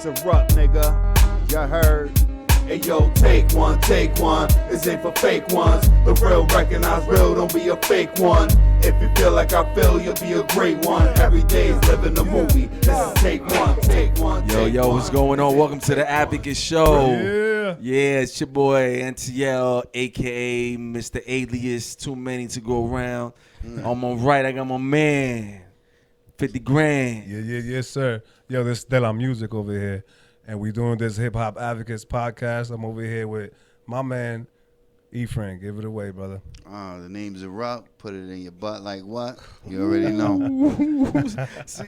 erupt, nigga. You heard? Hey yo, take one. This ain't for fake ones. The real recognize real, don't be a fake one. If you feel like I feel, you'll be a great one. Every day's living the movie. This is take one. Yo, what's going on? Welcome to the Advocate Show. Yeah, it's your boy NTL, aka Mr. Alias. Too many to go around. On my right, I got my man, 50 grand. Yes, sir. Yo, this is Della Music over here. And we doing this Hip Hop Advocates podcast. I'm over here with my man, E-Frank. Give it away, brother. The name's Erupt. Put it in your butt like what? You already know.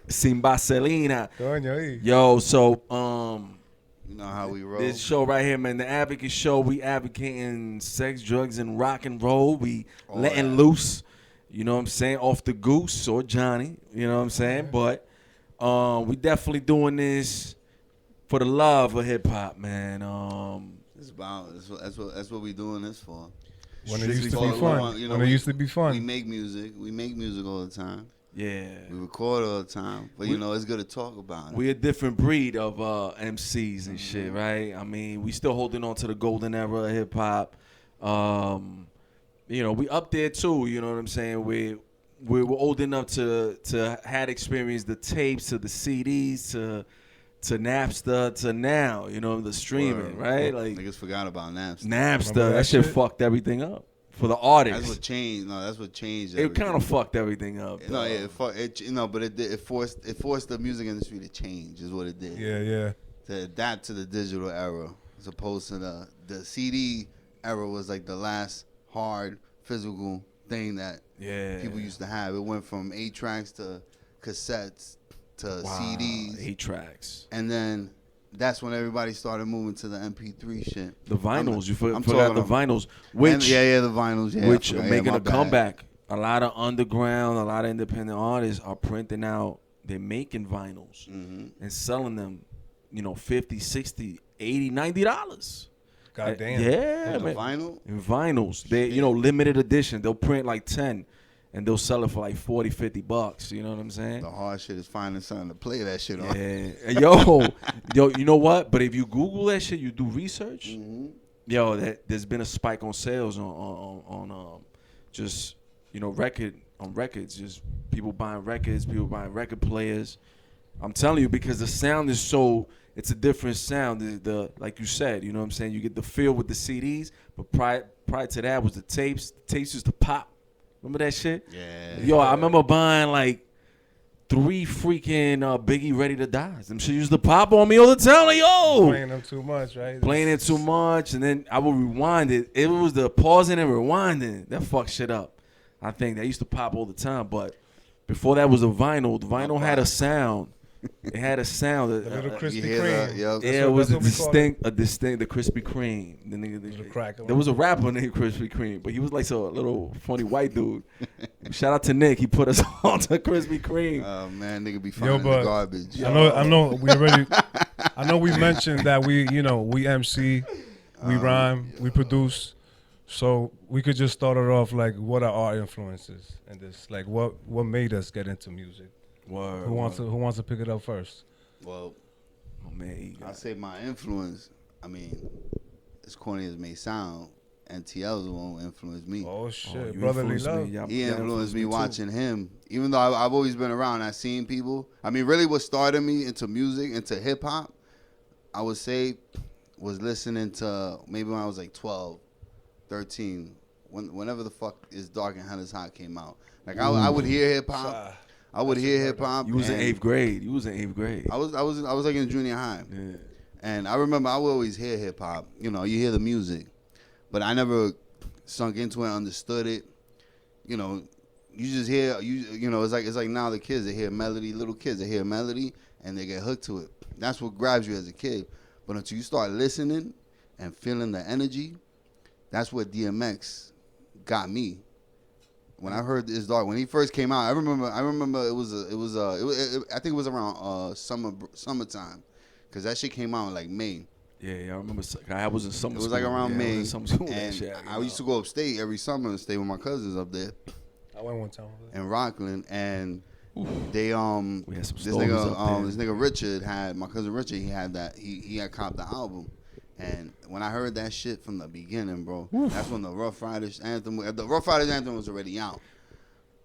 Sin Vaselina. Coño, Yo, so, you know how we roll. this show right here, man, the Advocate Show, we advocating sex, drugs, and rock and roll. We letting loose, you know what I'm saying, off the goose or Johnny, you know what I'm saying? But we definitely doing this for the love of hip hop, man. That's what we doing this for. When it used to be fun. When it used to be fun. We make music. We make music all the time. Yeah. We record all the time. But, it's good to talk about it. We a different breed of MCs and shit, right? I mean, we still holding on to the golden era of hip hop. We up there too, you know what I'm saying? We're old enough to had experienced the tapes, to the CDs, to Napster, to now, the streaming, right? Like niggas forgot about Napster. Napster, that shit fucked everything up for the artists. That's what changed. No, that's what changed. It kind of fucked everything up. No, yeah, but it forced the music industry to change, is what it did. Yeah. To adapt to the digital era, as opposed to the CD era was like the last hard physical thing that people used to have. It went from 8 tracks to cassettes to CDs. 8 tracks. And then that's when everybody started moving to the MP3 shit. The vinyls. You forgot the vinyls. The vinyls. Yeah, which are making a comeback. A lot of underground, a lot of independent artists are printing out. They're making vinyls and selling them, $50, $60, $80, $90. God damn. Yeah, man. Vinyl? In vinyls. They, limited edition. They'll print like 10. And they'll sell it for like $40, $50. You know what I'm saying? The hard shit is finding something to play that shit on. Yeah. Yo, you know what? But if you Google that shit, you do research. There's been a spike on sales on records. Just people buying records, people buying record players. I'm telling you, because the sound is it's a different sound. The like you said, you know what I'm saying? You get the feel with the CDs, but prior to that was the tapes. The tapes used to pop. Remember that shit? Yeah. Yo, I remember buying like 3 freaking Biggie Ready to Die. Them shit used to pop on me all the time. Like, yo. Playing them too much, right? Playing it too much. And then I would rewind it. It was the pausing and rewinding. That fucked shit up. I think that used to pop all the time. But before that was a vinyl. The vinyl had a sound. It had a sound. A little Krispy Kreme. It was the Krispy Kreme. There was a rapper named Krispy Kreme, but he was like a little funny white dude. Shout out to Nick. He put us on to Krispy Kreme. Oh man, nigga be finding the garbage. I know. We already. I know we mentioned that we MC, we rhyme, we produce. So we could just start it off like, what are our influences in this? Like, what made us get into music? Who wants to pick it up first? Well, I say my influence. I mean, as corny as it may sound, NTL's the one who influenced me. Oh shit, brotherly love. He influenced me watching him. Even though I've always been around, I've seen people. I mean, really, what started me into music, into hip hop, I would say, was listening to maybe when I was like 12, 13, whenever the fuck Is Dark and Hell Is Hot came out. Like I would hear hip hop. I would hear hip hop. You was in 8th grade. I was like in junior high. Yeah. And I remember I would always hear hip hop. You hear the music, but I never sunk into it, understood it. You just hear it's like now the kids, they hear melody, little kids, they hear melody and they get hooked to it. That's what grabs you as a kid. But until you start listening and feeling the energy, that's what DMX got me. When I heard Is Dark, when he first came out, I remember I think it was around summertime, because that shit came out in like May. Yeah, I remember. I was in summer school. It was like around May. And I used to go upstate every summer and stay with my cousins up there. I went one time. In Rockland, and They We had some this stories up there. this nigga Richard had my cousin Richard. He had that. He had copped the album, and when I heard that shit from the beginning, bro, that's when the Rough Riders anthem. The Rough Riders anthem was already out.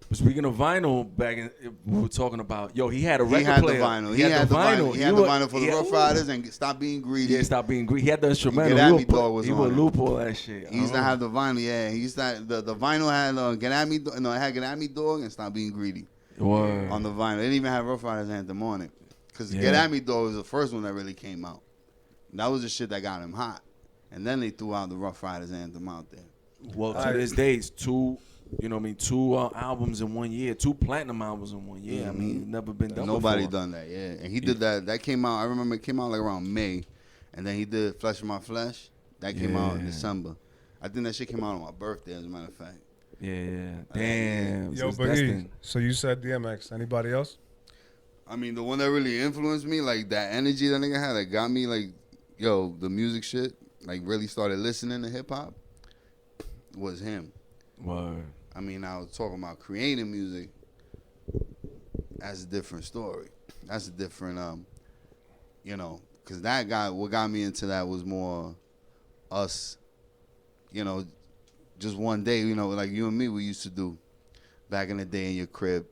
But speaking of vinyl, back in, we were talking about, yo, he had a record He had player. the vinyl. He had the vinyl. He had the vinyl for the Rough Riders and Stop Being Greedy. Yeah, Stop Being Greedy. He had the instrumental. Get At Me Dog was he on would it. loop all that shit. He used to have the vinyl. Yeah, he used to the vinyl had Get At Me. No, it had Get At Me Dog and Stop Being Greedy. Word. On the vinyl. It didn't even have Rough Riders anthem on it. Because Yeah. Get At Me Dog was the first one that really came out. That was the shit that got him hot. And then they threw out the Rough Riders anthem out there. Well, to this day, it's two, you know what I mean, two albums in 1 year, 2 platinum albums in 1 year. I mean, it's never been done Nobody before. done that, yeah. And he did that. That came out, I remember it came out like around May. And then he did Flesh of My Flesh. That came out in Yeah. December. I think that shit came out on my birthday, as a matter of fact. Yeah. Damn. Yo, So it's but destined. so you said DMX. Anybody else? I mean, the one that really influenced me, like that energy that nigga had, that got me, like, yo, the music shit, like really started listening to hip hop, was him. Word. I mean, I was talking about creating music. That's a different story. That's a different, you know, because that guy, what got me into that was more us, you know, just one day, you know, like you and me, we used to do back in the day in your crib.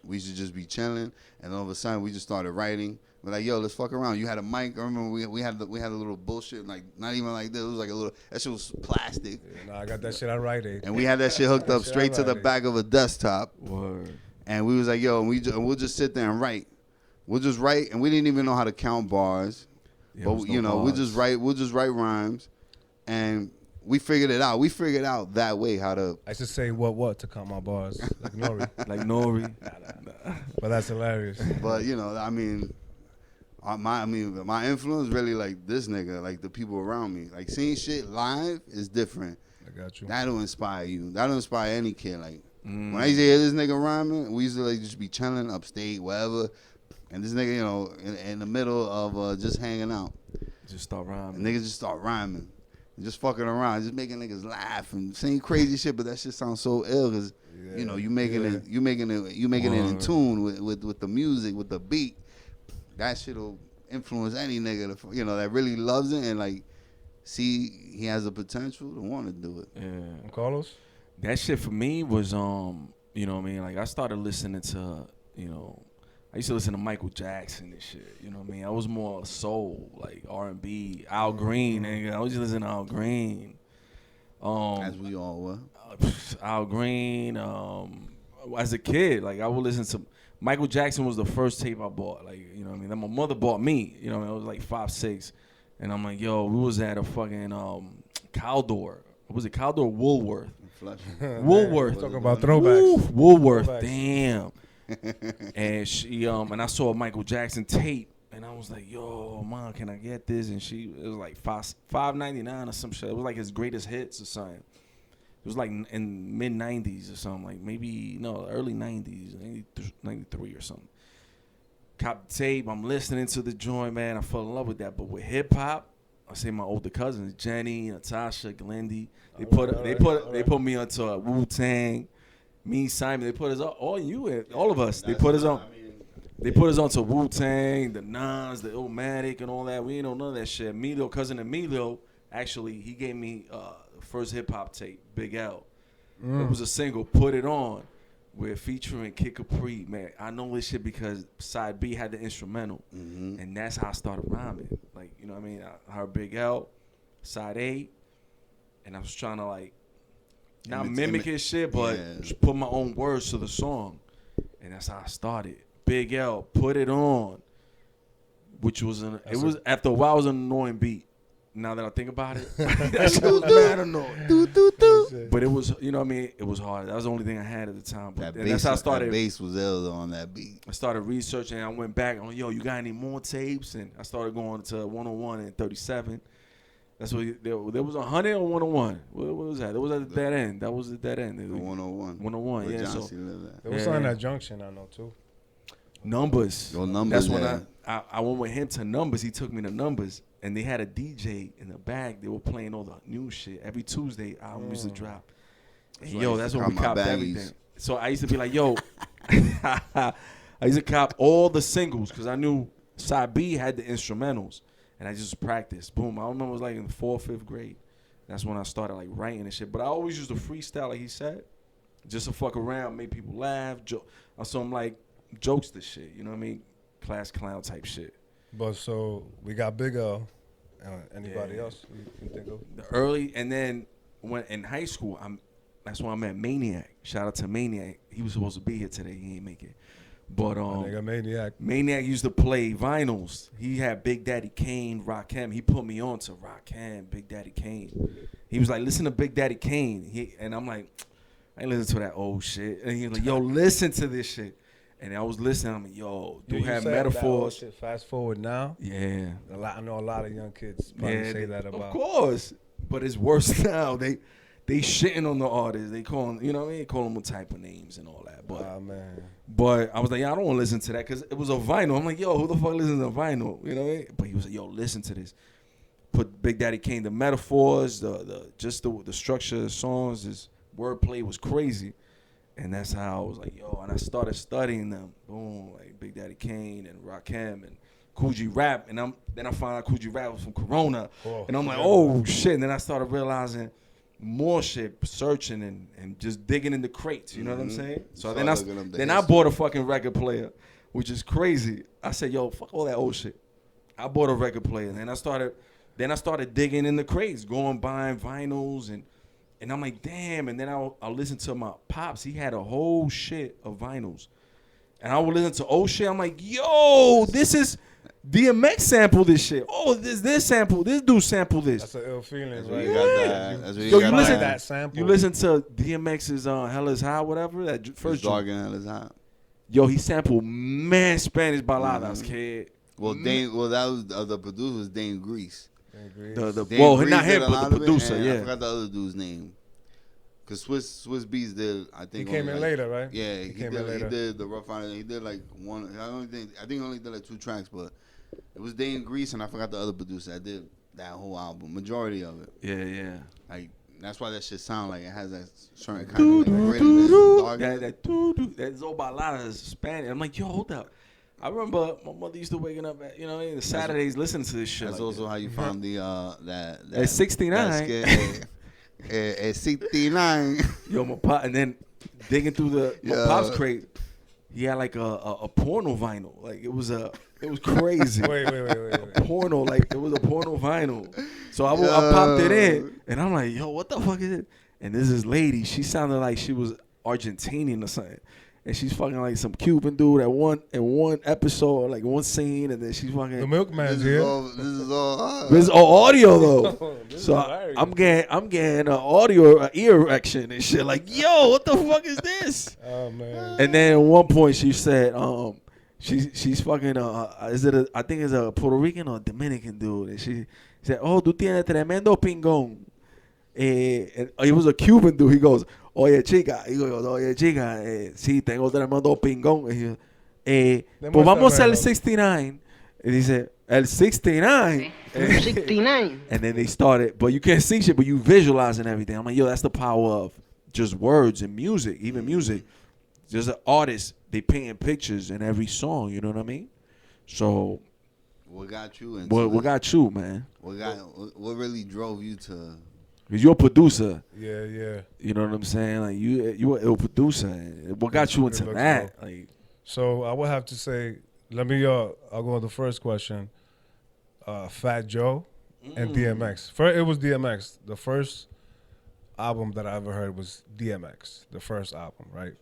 We used to just be chilling, and all of a sudden we just started writing. We're like, yo, let's fuck around. You had a mic. I remember we had a little bullshit, like not even like this. It was like a little. That shit was plastic, No, I got that shit at Rite Aid. and we had that shit hooked up Shit straight to the already. back of a desktop. Word. And we was like, yo, and we'll just sit there and write. We'll just write, and we didn't even know how to count bars. Yeah, But it was no you know, we'll bars. just write rhymes, and we figured it out. We figured out that way how to. I should say what to count my bars, like Nori. Like Nori. But that's hilarious. But you know, I mean, my influence really like this nigga, like the people around me. Like seeing shit live is different. I got you. That'll inspire you. That'll inspire any kid. Like when I used to hear this nigga rhyming, we used to like just be chilling upstate, wherever, and this nigga, you know, in the middle of just hanging out, Just start rhyming. and niggas just start rhyming. Just fucking around, just making niggas laugh and saying crazy shit, but that shit sounds so ill because you know you making it in tune with the music, with the beat. That shit'll influence any nigga that really loves it and like see he has the potential to want to do it. Yeah. And Carlos? That shit for me was, you know what I mean? Like, I started listening to, you know, I used to listen to Michael Jackson and shit. You know what I mean? I was more soul, like R&B, Al Green, nigga. I was just listening to Al Green. As we all were. Al Green. As a kid, like I would listen to Michael Jackson was the first tape I bought. Like, you know what I mean? Then my mother bought me. You know what I mean? I was like 5, 6. And I'm like, yo, we was at a fucking Caldor. Was it Caldor? Woolworth. Woolworth. Talking about throwbacks. Woo, Woolworth. Throwbacks. Damn. And she and I saw a Michael Jackson tape, and I was like, "Yo, mom, can I get this?" And it was like $5.99 or some shit. It was like his greatest hits or something. It was like in mid '90s or something, like maybe early '90s, 93 or something. Cop the tape. I'm listening to the joint, man. I fell in love with that. But with hip hop, I say my older cousins, Jenny, Natasha, Glendy, they put me onto Wu-Tang. Me, Simon, they put us all of us. They put us on. They put us onto Wu-Tang, the Nas, the Illmatic, and all that. We ain't know none of that shit. Emilio, cousin Emilio, actually, he gave me the first hip hop tape, Big L. It was a single, Put It On, where featuring Kid Capri. Man, I know this shit because side B had the instrumental, and that's how I started rhyming. Like, you know what I mean? I heard Big L, side A, and I was trying to like. Not mimic his shit, but just put my own words to the song. And that's how I started. Big L, Put It On. Which was after a while it was an annoying beat. Now that I think about it. That shit was mad annoying. But it was, you know what I mean? It was hard. That was the only thing I had at the time. But that's how I started. That bass was ill on that beat. I started researching. I went back on, yo, you got any more tapes? And I started going to 101 and 37. That's what there was 100 or 101. What was that? It was at the dead end. That was the dead end. The 101. 101, where yeah. John So C. lived at. There was something at Junction, I know, too. Numbers. Your Numbers. That's when I went with him to Numbers. He took me to Numbers, and they had a DJ in the back. They were playing all the new shit. Every Tuesday, album used to drop. And yo, that's when we copped everything. So I used to be like, yo, I used to cop all the singles because I knew side B had the instrumentals, and I just practiced. Boom. I remember it was like in 4th, 5th grade. That's when I started like writing and shit. But I always used to freestyle, like he said, just to fuck around, make people laugh. So I'm like jokes this shit. You know what I mean? Class clown type shit. But so we got Big L. Anybody else you can think of? The early, and then when in high school, that's when I met Maniac. Shout out to Maniac. He was supposed to be here today. He ain't make it. But Nigga Maniac. Maniac used to play vinyls. He had Big Daddy Kane, Rakim. He put me on to Rakim, Big Daddy Kane. He was like, listen to Big Daddy Kane. And I'm like, I ain't listen to that old shit. And he was like, yo, listen to this shit. And I was listening. I'm like, yo, do have metaphors. Shit, fast forward now. Yeah. I know a lot of young kids probably say that about. Of course. But it's worse now. They shitting on the artists. They call them, you know what I mean? They call them all type of names and all that. But, man. But I was like, yeah, I don't want to listen to that because it was a vinyl. I'm like, yo, who the fuck listens to vinyl? You know what I mean? But he was like, yo, listen to this. Put Big Daddy Kane, the metaphors, the structure of the songs, his wordplay was crazy. And that's how I was like, yo, and I started studying them. Boom, like Big Daddy Kane and Rakim and Coogee Rap. And then I found out Coogee Rap was from Corona. And I'm like, oh, shit. And then I started realizing more shit, searching and just digging in the crates. You know what I'm saying? So then I bought a fucking record player, which is crazy. I said, yo, fuck all that old shit. I bought a record player. And then I started digging in the crates, buying vinyls and I'm like, damn. And then I'll listen to my pops. He had a whole shit of vinyls. And I would listen to old shit. I'm like, yo, this is DMX sample this shit. Oh, this sample. This dude sample this. That's an ill feeling, That's right? where you got that. That's where Yo, you got listen that. that sample. You listen to DMX's Hell is High, whatever. That first Dark and Hell is Hot. Yo, he sampled mad Spanish baladas, kid. Well, that was the producer was Dane Grease. Well, Grease not him, did a but lot the of it, producer, and yeah. I forgot the other dude's name. Cause Swiss Beats did, I think. He came in later, right? Yeah, he came in later. He did the Rough Rider. He did like one. I think he only did like 2 tracks, but it was Dane Grease, and I forgot the other producer that did that whole album, majority of it. Yeah. Like that's why that shit sound like it has that certain kind of like grittiness. That's all baladas Spanish. I'm like, yo, hold up. I remember my mother used to waking up at, the Saturdays listening to this shit. That's like also how you found the that at 69. At 69. Yo, my pop, and then digging through my pop's crate, he had like a porno vinyl. Like it was crazy. Wait. Porno, like it was a porno vinyl. So I popped it in, and I'm like, yo, what the fuck is it? And this lady, she sounded like she was Argentinian or something. And she's fucking like some Cuban dude in one episode, like one scene, and then she's fucking. The milkman's here. This is all audio though, so hilarious. I'm getting an audio ear erection and shit. Like, yo, what the fuck is this? Oh man. And then at one point she said, she's fucking. I think it's a Puerto Rican or Dominican dude, and she said, oh, tú tienes tremendo pingón. And it was a Cuban dude. He goes, oye chica, sí, tengo tremendo pingón. Pues vamos al 69. And he said, el 69. 69. And then they started, but you can't see shit, but you visualizing everything. I'm like, yo, that's the power of just words and music, even music. Just an artist, they painting pictures in every song, you know what I mean? So, what got you? What got you, man? What really drove you to? Because you're a producer. Yeah. You know what I'm saying? Like you a producer. What got you into that? Like, so I would have to say, let me I'll go with the first question. Fat Joe and DMX. First, it was DMX. The first album that I ever heard was DMX. The first album, right?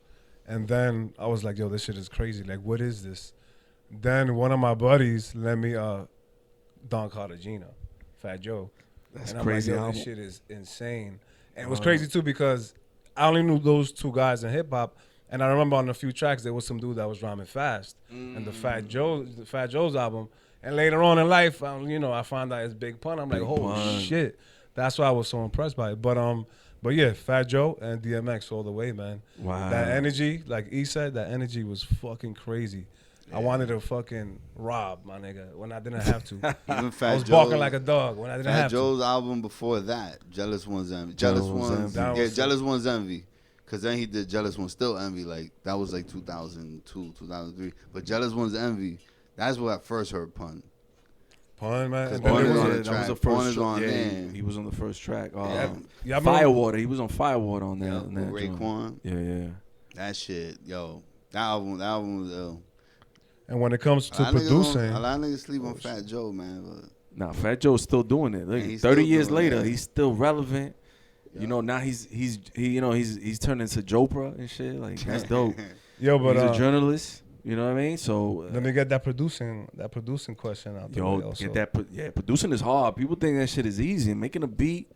And then I was like, yo, this shit is crazy. Like, what is this? Then one of my buddies let me Don Cartagena, Fat Joe. That's and crazy. I'm like, yo, this shit is insane. And it was crazy too because I only knew those 2 guys in hip hop, and I remember on a few tracks there was some dude that was rhyming fast, and the Fat Joe's album. And later on in life, I found out it's Big Pun. I'm like, holy shit, that's why I was so impressed by it. But yeah, Fat Joe and DMX all the way, man. Wow. That energy, like E said, that energy was fucking crazy. Yeah. I wanted to fucking rob my nigga when I didn't have to. Even Fat I was barking like a dog when I didn't have Fat Joe's to. album before that, Jealous One's Envy. Jealous One's Envy. Cause then he did Jealous One Still Envy, like that was like 2002, 2003. But Jealous One's Envy, that's what I first heard Pun. Pun, man. And Pun then is there on was the that was the track. Pun first is track. on Yeah, there. he was on the first track. yeah, I remember- Firewater. He was on Firewater on that. Yeah, on that with joint. Raekwon. Yeah. That shit, yo, that album was ill. And when it comes to A producing, lot of niggas sleep on Fat Joe, man. But Nah, Fat Joe's still doing it. Look, Yeah, he's 30 still years doing later, it. he's still relevant. Yeah. You know, now he's turned into Jopra and shit. Like that's dope. yo, but He's a journalist. You know what I mean? So let me get that producing question out the way yo, also. get that. Yeah, producing is hard. People think that shit is easy. Making a beat,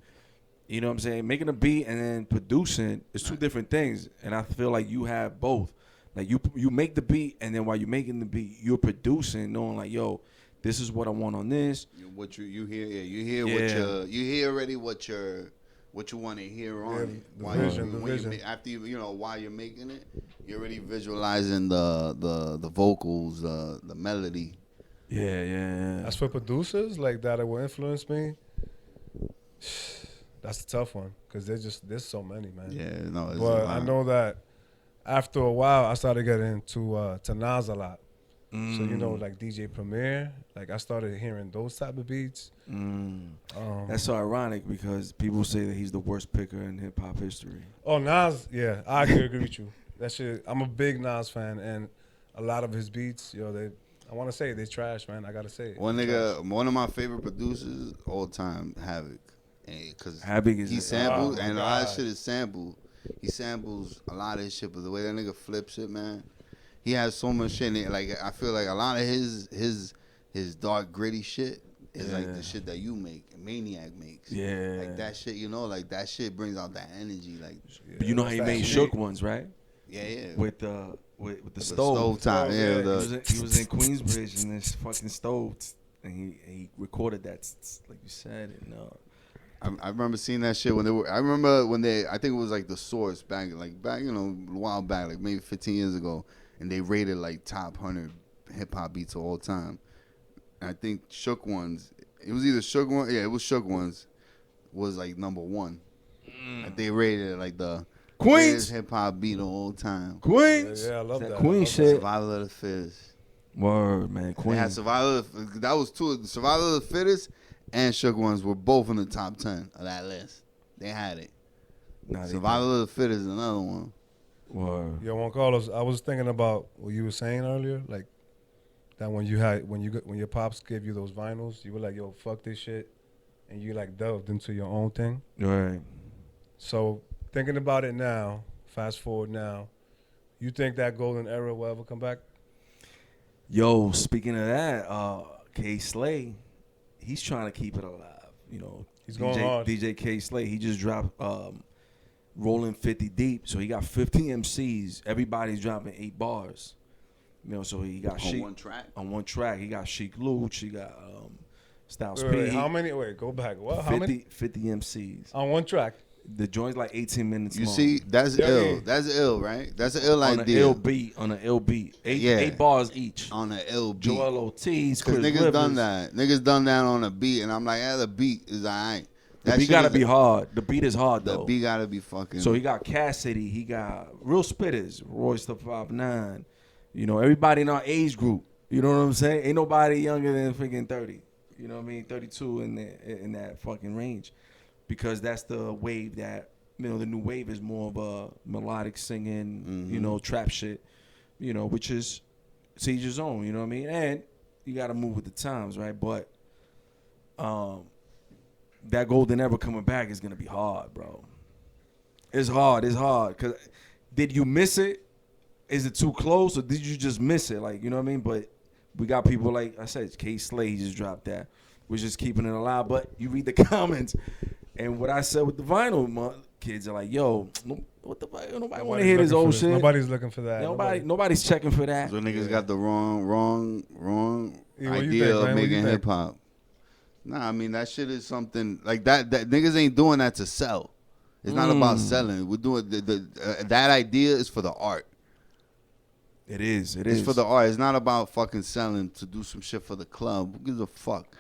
you know what I'm saying? Making a beat and then producing is two different things. And I feel like you have both. Like you make the beat, and then while you're making the beat, you're producing, knowing like, yo, this is what I want on this. what you hear, you hear Yeah. you hear already what you want to hear on Yeah, it. the While vision, you, the when vision. after while you're making it, you're already visualizing the vocals, the melody. Yeah. As for producers like that will influence me, that's a tough one because there's so many, man. Yeah, no, it's But I know that after a while, I started getting into to Nas a lot. So you know, like DJ Premier, like I started hearing those type of beats. That's so ironic because people say that he's the worst picker in hip hop history. Oh, Nas, yeah, I agree with you. That shit, I'm a big Nas fan, and a lot of his beats, I want to say they trash, man. I gotta say it. one nigga, one of my favorite producers all time, Havoc, because Havoc is he a- sampled Oh, my and a lot of God. shit is sampled. He samples a lot of his shit, but the way that nigga flips it, man, he has so much shit in it. Like I feel like a lot of his dark gritty shit is like the shit that you make, Maniac makes. Yeah. Like that shit, like that shit brings out that energy. Like But you know how he that's made that Shook shit. ones, right? yeah. With the The stove. top, Oh, yeah. yeah. He was in Queensbridge in this fucking stove, and he recorded that, like you said. And I remember seeing that shit when they were. I remember when I think it was like the Source back, a while back, like maybe 15 years ago, and they rated like top 100 hip hop beats of all time. And I think Shook Ones. It was either Shook One, yeah, it was Shook Ones, was like number one. Like they rated it like the Queens, hip hop beat of all time. Queens, Yeah, I love that. Queen I love shit. Survival of the Fittest. Word, man, They Queen. had that was two. Survival of the Fittest and Shook Ones were both in the top 10 of that list. They had it. Nah, they Survival of the Fittest is another one. did. Word. Yo, Juan Carlos, I was thinking about what you were saying earlier, like that when your pops gave you those vinyls, you were like, yo, fuck this shit, and you like delved into your own thing. Right. So thinking about it now, fast forward now, you think that golden era will ever come back? Yo, speaking of that, K Slay, he's trying to keep it alive. He's going hard. DJ K Slay, he just dropped Rolling 50 Deep, so he got 15 MCs. Everybody's dropping 8 bars. So he got Sheik one track. on one track. He got Sheik Luch. He got Styles Wait, P. how many? Wait, go back. What? How many? 50 MCs. On one track. The joint's like 18 minutes You long. see, that's Yeah, ill. yeah. That's ill, right? That's an ill on idea. an ill beat. Eight Yeah. 8 bars each. On an ill beat. Joel Ortiz, Because Chris niggas Rivers. done that. Niggas done that on a beat, and I'm like, the beat is alright. The beat gotta be hard. The beat is hard The though. beat gotta be fucking. So he got Cassidy, he got real spitters, Royce the 5'9". Everybody in our age group. You know what I'm saying? Ain't nobody younger than freaking 30. You know what I mean? 32 in that fucking range, because that's the wave that the new wave is more of a melodic singing, trap shit, which is to each his own. You know what I mean? And you got to move with the times, right? But that golden era coming back is gonna be hard, bro. It's hard. Cause did you miss it? Is it too close, or did you just miss it? Like, you know what I mean? But we got people like I said, K Slay, he just dropped that. We're just keeping it alive. But you read the comments, and what I said with the vinyl kids are like, "Yo, what the fuck? Nobody want to hear this looking old for shit. Nobody's looking for that. Nobody's checking for that." So niggas got the wrong Yeah, what you idea think, of man? What you making think? hip hop. Nah, I mean that shit is something like that. That niggas ain't doing that to sell. It's not about selling. We're doing that idea is for the art. It is. It's for the art. It's not about fucking selling to do some shit for the club. Who gives a fuck?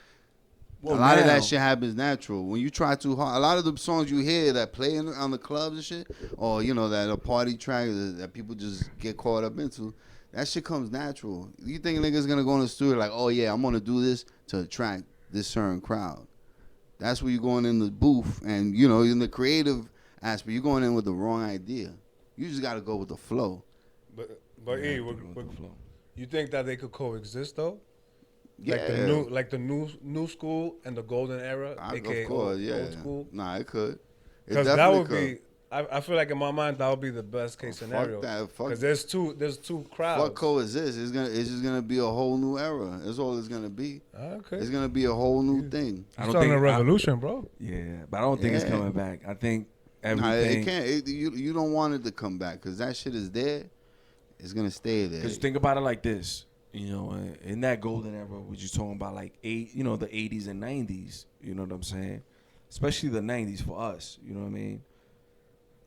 Well, a lot of now- that shit happens natural. When you try too hard, a lot of the songs you hear that play on the clubs and shit, or that a party track that people just get caught up into, that shit comes natural. You think niggas gonna go in the studio like, oh yeah, I'm gonna do this to attract this certain crowd? That's where you're going in the booth, and in the creative aspect, you're going in with the wrong idea. You just gotta go with the flow. But Yeah, E, I think with the flow. you think that they could coexist though? Yeah, Like the new school and the golden era, aka of course, old school. Nah, it could. It Because that definitely would could. be. I feel like in my mind that would be the best case Fuck scenario. that, fuck- Because there's two crowds. Fuck coexist. It's just gonna be a whole new era. That's all it's gonna be. Okay. It's gonna be a whole new thing. I You're don't starting think a revolution, bro. Yeah, but I don't think it's Yeah. coming back. I think Nah, everything. it can't. You don't want it to come back because that shit is there. It's gonna stay there. Because think about it like this, in that golden era, which you're talking about, like the 80s and 90s. You know what I'm saying? Especially the 90s for us. You know what I mean?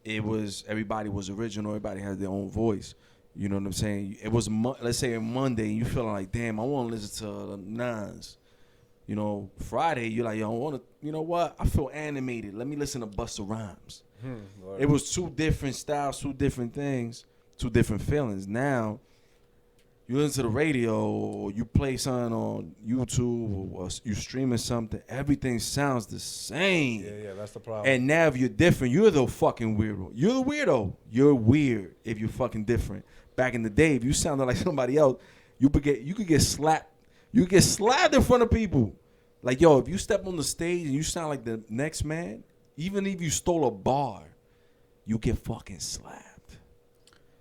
It was everybody was original. Everybody had their own voice. You know what I'm saying? It was let's say on Monday, you feeling like, damn, I want to listen to the Nas. Friday, you're like, yo, I want to. You know what? I feel animated. Let me listen to Busta Rhymes. It was two different styles, two different things, two different feelings. Now, you listen to the radio or you play something on YouTube or you streaming something, everything sounds the same. Yeah, that's the problem. And now if you're different, you're the fucking weirdo. You're the weirdo. You're weird if you're fucking different. Back in the day, if you sounded like somebody else, you could get slapped. You could get slapped in front of people. Like, yo, if you step on the stage and you sound like the next man, even if you stole a bar, you get fucking slapped.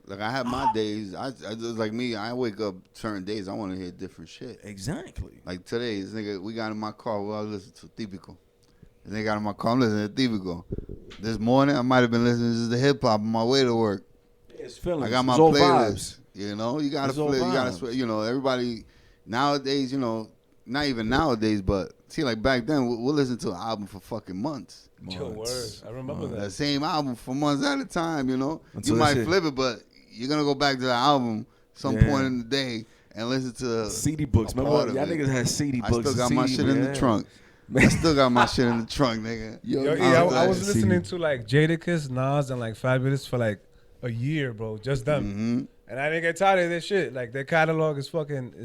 Like I have my days. I just like me. I wake up certain days. I want to hear different shit. Exactly. Like today, this nigga, we got in my car. We all listen to Típico. This nigga got in my car. I'm listening to Típico. This morning, I might have been listening to hip hop on my way to work. It's feelings. I got my It's all playlist. vibes. You gotta It's all play. You gotta, vibes. everybody nowadays. Not even nowadays, but see, like back then, we'll listen to an album for fucking months. Yo, word. I remember That that. same album for months at a time. Until You might that shit- flip it, but you're gonna go back to the album some Yeah. point in the day and listen to CD books. a part Remember, of y'all it. niggas had CD I books. still got and my CD shit in the books, trunk. I still got my shit in the trunk, nigga. Yo, I I was was listening to like Jadakiss, Nas, and like Fabulous for like a year, bro. Just them. Mm-hmm. And I didn't get tired of this shit. Like their catalog is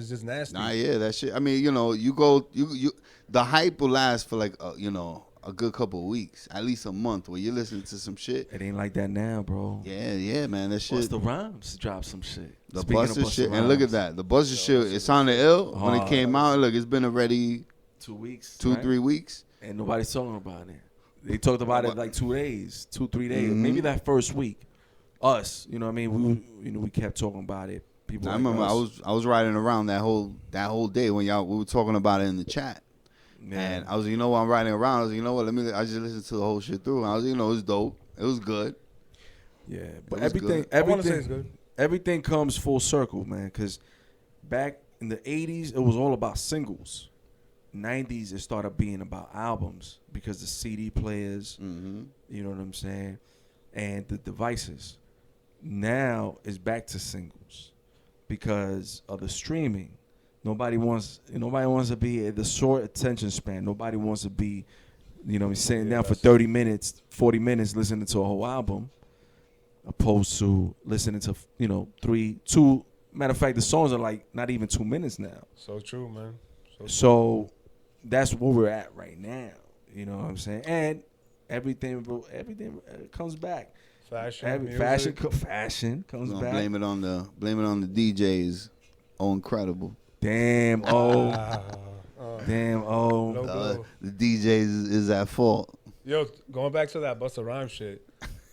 just nasty. Nah, yeah, that shit. I mean, the hype will last for like, a good couple of weeks, at least a month, where you're listening to some shit. It ain't like that now, bro. Yeah, man, that shit. Busta Rhymes dropped some shit. The Speaking of Busta shit, Busta and look at Rhymes, that. The Busta shit, it sounded ill when it Oh. came out. Look, it's been already 2 weeks. 2, right? 3 weeks. And nobody's talking about it. They talked about it like 2 days, 2-3 days, Mhm. maybe that first week. Us, you know what I mean? We kept talking about it. People. I like remember us. I was riding around that whole day when we were talking about it in the chat. Yeah. And I was, I'm riding around. I was, I just listened to the whole shit through. And I was, it was dope. It was good. Yeah, but was everything, good. I want to say it's everything, good. everything comes full circle, man. Because back in the '80s, it was all about singles. '90s, it started being about albums because the CD players, Mm-hmm. you know what I'm saying, and the devices. Now it's back to singles because of the streaming. Nobody wants to be at the short attention span. Nobody wants to be, sitting down for 30 minutes, 40 minutes listening to a whole album, opposed to listening to, two. Matter of fact, the songs are like not even 2 minutes now. So true, man. So that's where we're at right now. You know what I'm saying? And everything comes back. Fashion, music. Fashion comes back. Blame it on the DJs. Oh, incredible. Damn, damn, Logo. The DJs is at fault. Yo, going back to that Busta Rhymes shit.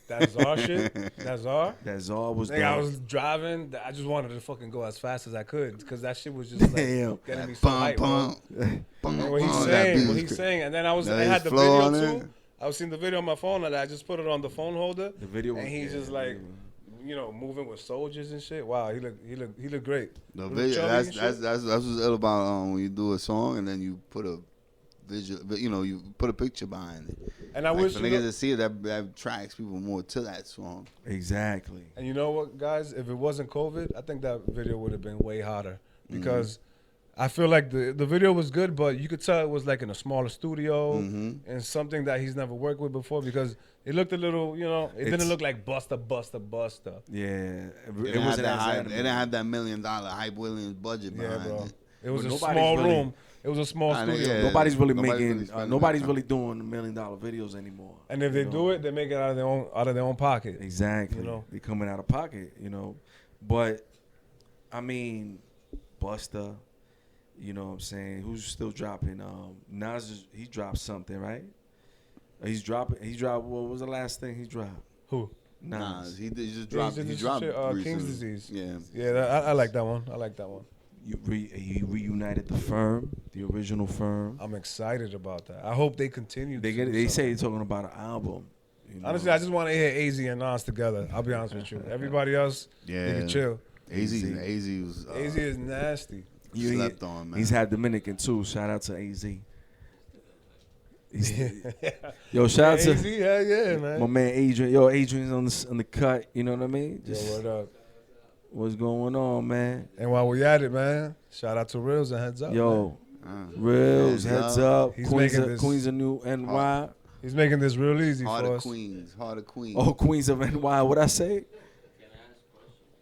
That Czar shit. That Czar. That's all was Nigga, I done. was driving. I just wanted to fucking go as fast as I could because that shit was just like Damn. getting me so hyped. bro. And what he's saying, and then I had the flow video on too. I was seeing the video on my phone, and I just put it on the phone holder. The video, And he's just like, moving with soldiers and shit. Wow, he looked great. The Look video, chubby that's and shit. what's ill about when you do a song and then you put a visual, you put a picture behind it. And I Like, wish for niggas to see it, that attracts people more to that song. exactly. And you know what, guys? If it wasn't COVID, I think that video would have been way hotter because I feel like the video was good, but you could tell it was like in a smaller studio Mm-hmm. and something that he's never worked with before because it looked a little, it didn't It's- look like Busta. Yeah, It it didn't have wasn't that as high, it animated. didn't have that $1 million Hype Williams budget Yeah, behind bro. it. It was But a nobody's small really- room. It was a small I know, studio. yeah. Nobody's really Nobody's really making. spending Nobody's that really doing $1 million videos anymore. And if you they know? do it, they make it out of their own pocket. Exactly. You know? They coming out of pocket, But I mean, Busta, you know what I'm saying? Who's still dropping? Nas, he dropped something, right? He dropped. What was the last thing he dropped? Who? Nah, Nas. he just Yeah, dropped. did He this dropped shit, recently. King's Disease. Yeah. Yeah, I like that one. I like that one. He reunited the firm, the original firm. I'm excited about that. I hope they continue. They to do say something. they're talking about an album. Honestly, I just want to hear AZ and Nas together. I'll be honest with you. Everybody else, they Yeah. can chill. AZ was AZ is nasty. slept on, man. He's had Dominican too. Shout out to AZ. Yo, shout out AZ, to yeah, man. my man Adrian. Yo, Adrian's on the cut. You know what I mean? Yo, Just word up. what's going on, man? And while we at it, man, shout out to Reels and Heads Up. man. Yo, Reels, heads up. He's Queens making of, this- Queens of New NY. He's making this real easy Heart for of us. Queens. Heart of Queens. Oh, Queens of NY. What I say?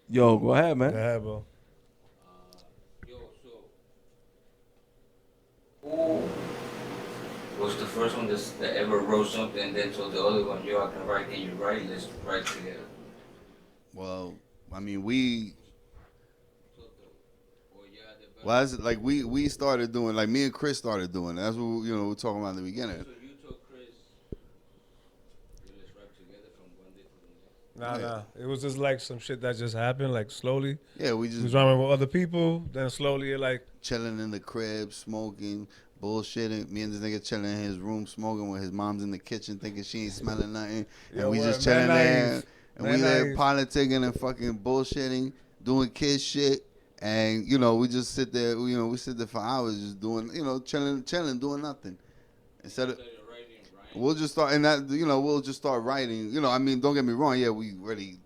Yo, go ahead, man. Yeah, bro. Yo, so who was the first one that ever wrote something and then told the other one, yo, I can write, can you write? Let's write together. Well, I mean, we. Or yeah, the Well, that's, like we started doing, like me and Chris started doing. That's what we were talking about in the beginning. So you told Chris, yo, let's write together from one day to the next. Nah. It was just like some shit that just happened, like slowly. Yeah, we He was just rhyming with other people, then slowly it like, chilling in the crib, smoking, bullshitting. Me and this nigga chilling in his room, smoking when his mom's in the kitchen, thinking she ain't smelling nothing, and Yo, we word, just chilling man, there, naive. and Man, we there naive. politicking and fucking bullshitting, doing kid shit. And we just sit there. We sit there for hours, just doing, chilling, doing nothing. Instead of, Started writing, Brian. we'll just start, and that, we'll just start writing. I mean, don't get me wrong. Yeah, we really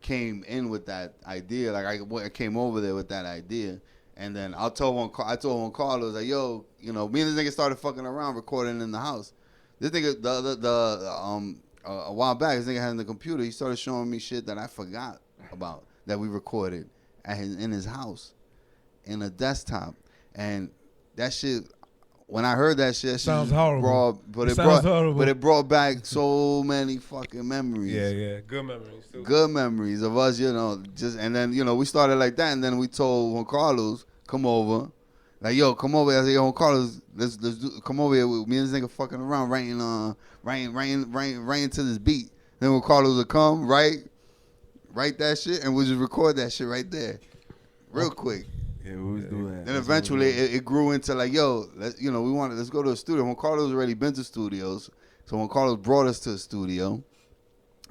came in with that idea. Like I came over there with that idea, and then I told one Carlos, like, yo, me and this nigga started fucking around, recording in the house. This nigga, a while back, this nigga had in the computer. He started showing me shit that I forgot about that we recorded in his house, in a desktop, and that shit. When I heard that shit, Sounds horrible. But it brought back so many fucking memories. yeah. Good memories, too. Good memories of us, and then we started like that, and then we told Juan Carlos, come over, like, yo, come over. I said, yo, Juan Carlos, let's come over here. Me and this nigga fucking around writing to this beat. Then Juan Carlos would come, write that shit, and we'll just record that shit right there, real quick. Yeah, we was doing that. Then eventually it grew into like, yo, let's go to a studio. When Carlos already been to studios, so when Carlos brought us to a studio,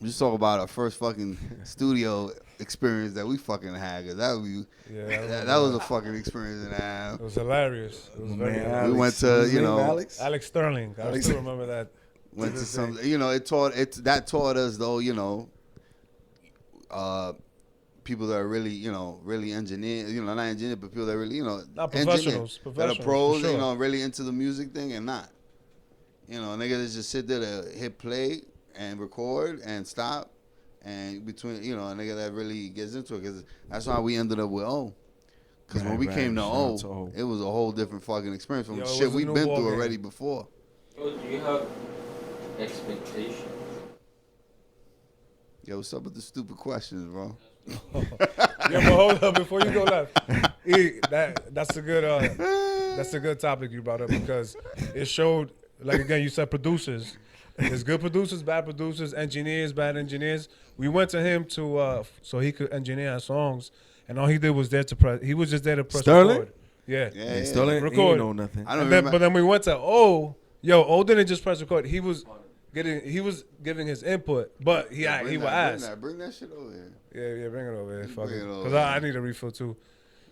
we just talk about our first fucking studio experience that we fucking had, cause that was a fucking experience and a half. It was hilarious. It was very Man, hilarious. We went to, what's his name, Alex? Alex Sterling. I still remember that. Went to this some, day. that taught us though, people that are really, really engineers, not engineers, but people that are really, Not engineers, professionals, that are pros, for sure. really into the music thing and not. Niggas that just sit there to hit play and record and stop, and between, a nigga that really gets into it, because that's why we ended up with O. Because when we came to Shout out to O, O. it was a whole different fucking experience from Yo, it shit was a we've new been ball through game. already before. Yo, do you have expectations? Yo, what's up with the stupid questions, bro? Yeah, but hold up before you go left. That's a good topic you brought up because it showed, like, again, you said producers. There's good producers, bad producers, engineers, bad engineers. We went to him so he could engineer our songs, and all he did was he was just there to press Sterling? record. Yeah. Yeah, He still ain't, he Record. ain't know nothing. I don't And then, remember. but then we went to O didn't just press record. He was giving his input, but he would ask. Bring that shit over here. Yeah, bring it over here. Fuck Bring it. it over Because here. I need a refill too.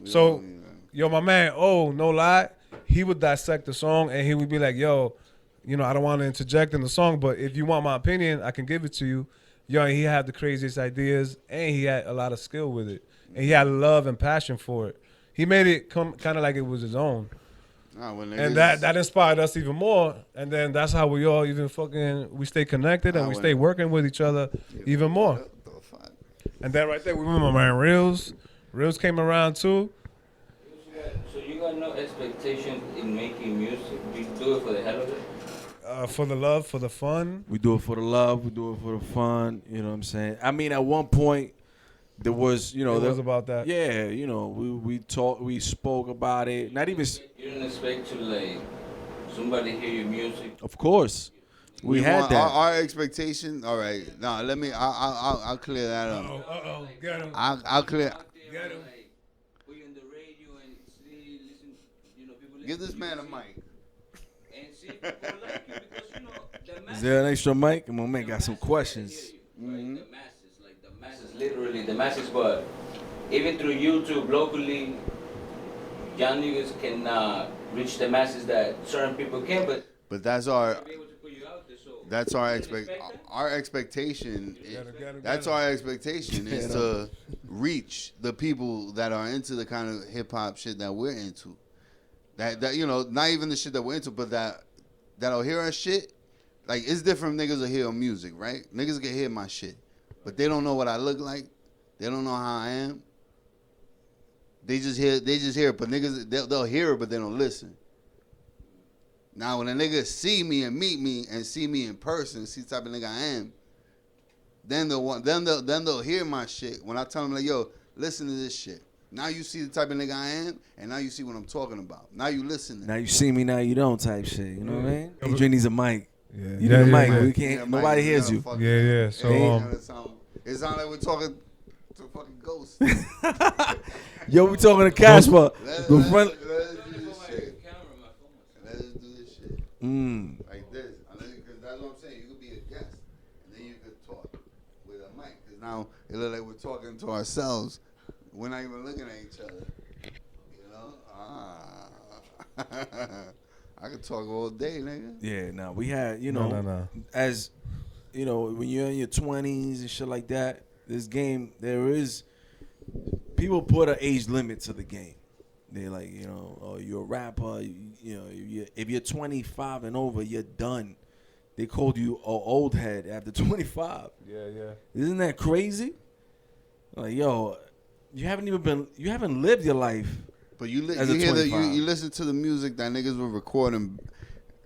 We So, don't need that. yo, my man, no lie, he would dissect the song and he would be like, yo, I don't want to interject in the song, but if you want my opinion, I can give it to you. Yo, and he had the craziest ideas and he had a lot of skill with it. And he had love and passion for it. he made it come kind of like it was his own. When And niggas- that inspired us even more. And then that's how we all even we stay connected and we stay working with each other even more. What the fuck? And then right there, we remember man Reels. Reels came around too. So you got no expectation in making music? You do it for the hell of it? For the love, for the fun. We do it for the love. We do it for the fun. You know what I'm saying? I mean, at one point, there was, It was about that. Yeah, you know, we spoke about it. Not even, You don't expect to like somebody hear your music? of course, we had want that. our expectation. All right, now let me. I'll clear that up. Uh-oh, get him. I'll clear. Get him. Put you on the radio and see, listen, you know, people listen Give this to man a music mic. and see if people like you because you know the Is masses. there an extra mic? My man the got some masses questions. hear you, right? The masses, like the masses, literally the masses. But even through YouTube locally, young niggas can reach the masses that certain people can, but That's our. be able to put you out there. So That's our you expect that? Our expectation. That's Get him. our expectation is to reach the people that are into the kind of hip hop shit that we're into. That you know, not even the shit that we're into, but that'll hear our shit. Like it's different. Niggas will hear music, right? Niggas can hear my shit, but they don't know what I look like. They don't know how I am. They just hear it, but niggas they'll hear it, but they don't listen. Now when a nigga see me and meet me and see me in person, see the type of nigga I am, then they'll hear my shit. When I tell them like, yo, listen to this shit. Now you see the type of nigga I am, and now you see what I'm talking about. Now you listening. Now you see me, now you don't type shit. You know what I mean? Adrian needs a mic. Yeah, You need a mic. yeah. We can't. Nobody hears you. Yeah. So it sounds like we're talking to a fucking ghost. Yo, we talking to Casper. Let's The do front. this shit. Let's do this shit. Like this. Because that's what I'm saying. You could be a guest, and then you could talk with a mic. Because now it looks like we're talking to ourselves. We're not even looking at each other. You know? I could talk all day, nigga. Yeah, no, we had, you know, No. as you know, when you're in your 20s and shit like that, this game, there is people put an age limit to the game. They're like, you know, oh, you're a rapper, you know, if you're 25 and over, you're done. They called you an old head after 25. yeah. Isn't that crazy? Like, yo, you haven't lived your life. But you As a hear 25. you listen to the music that niggas were recording.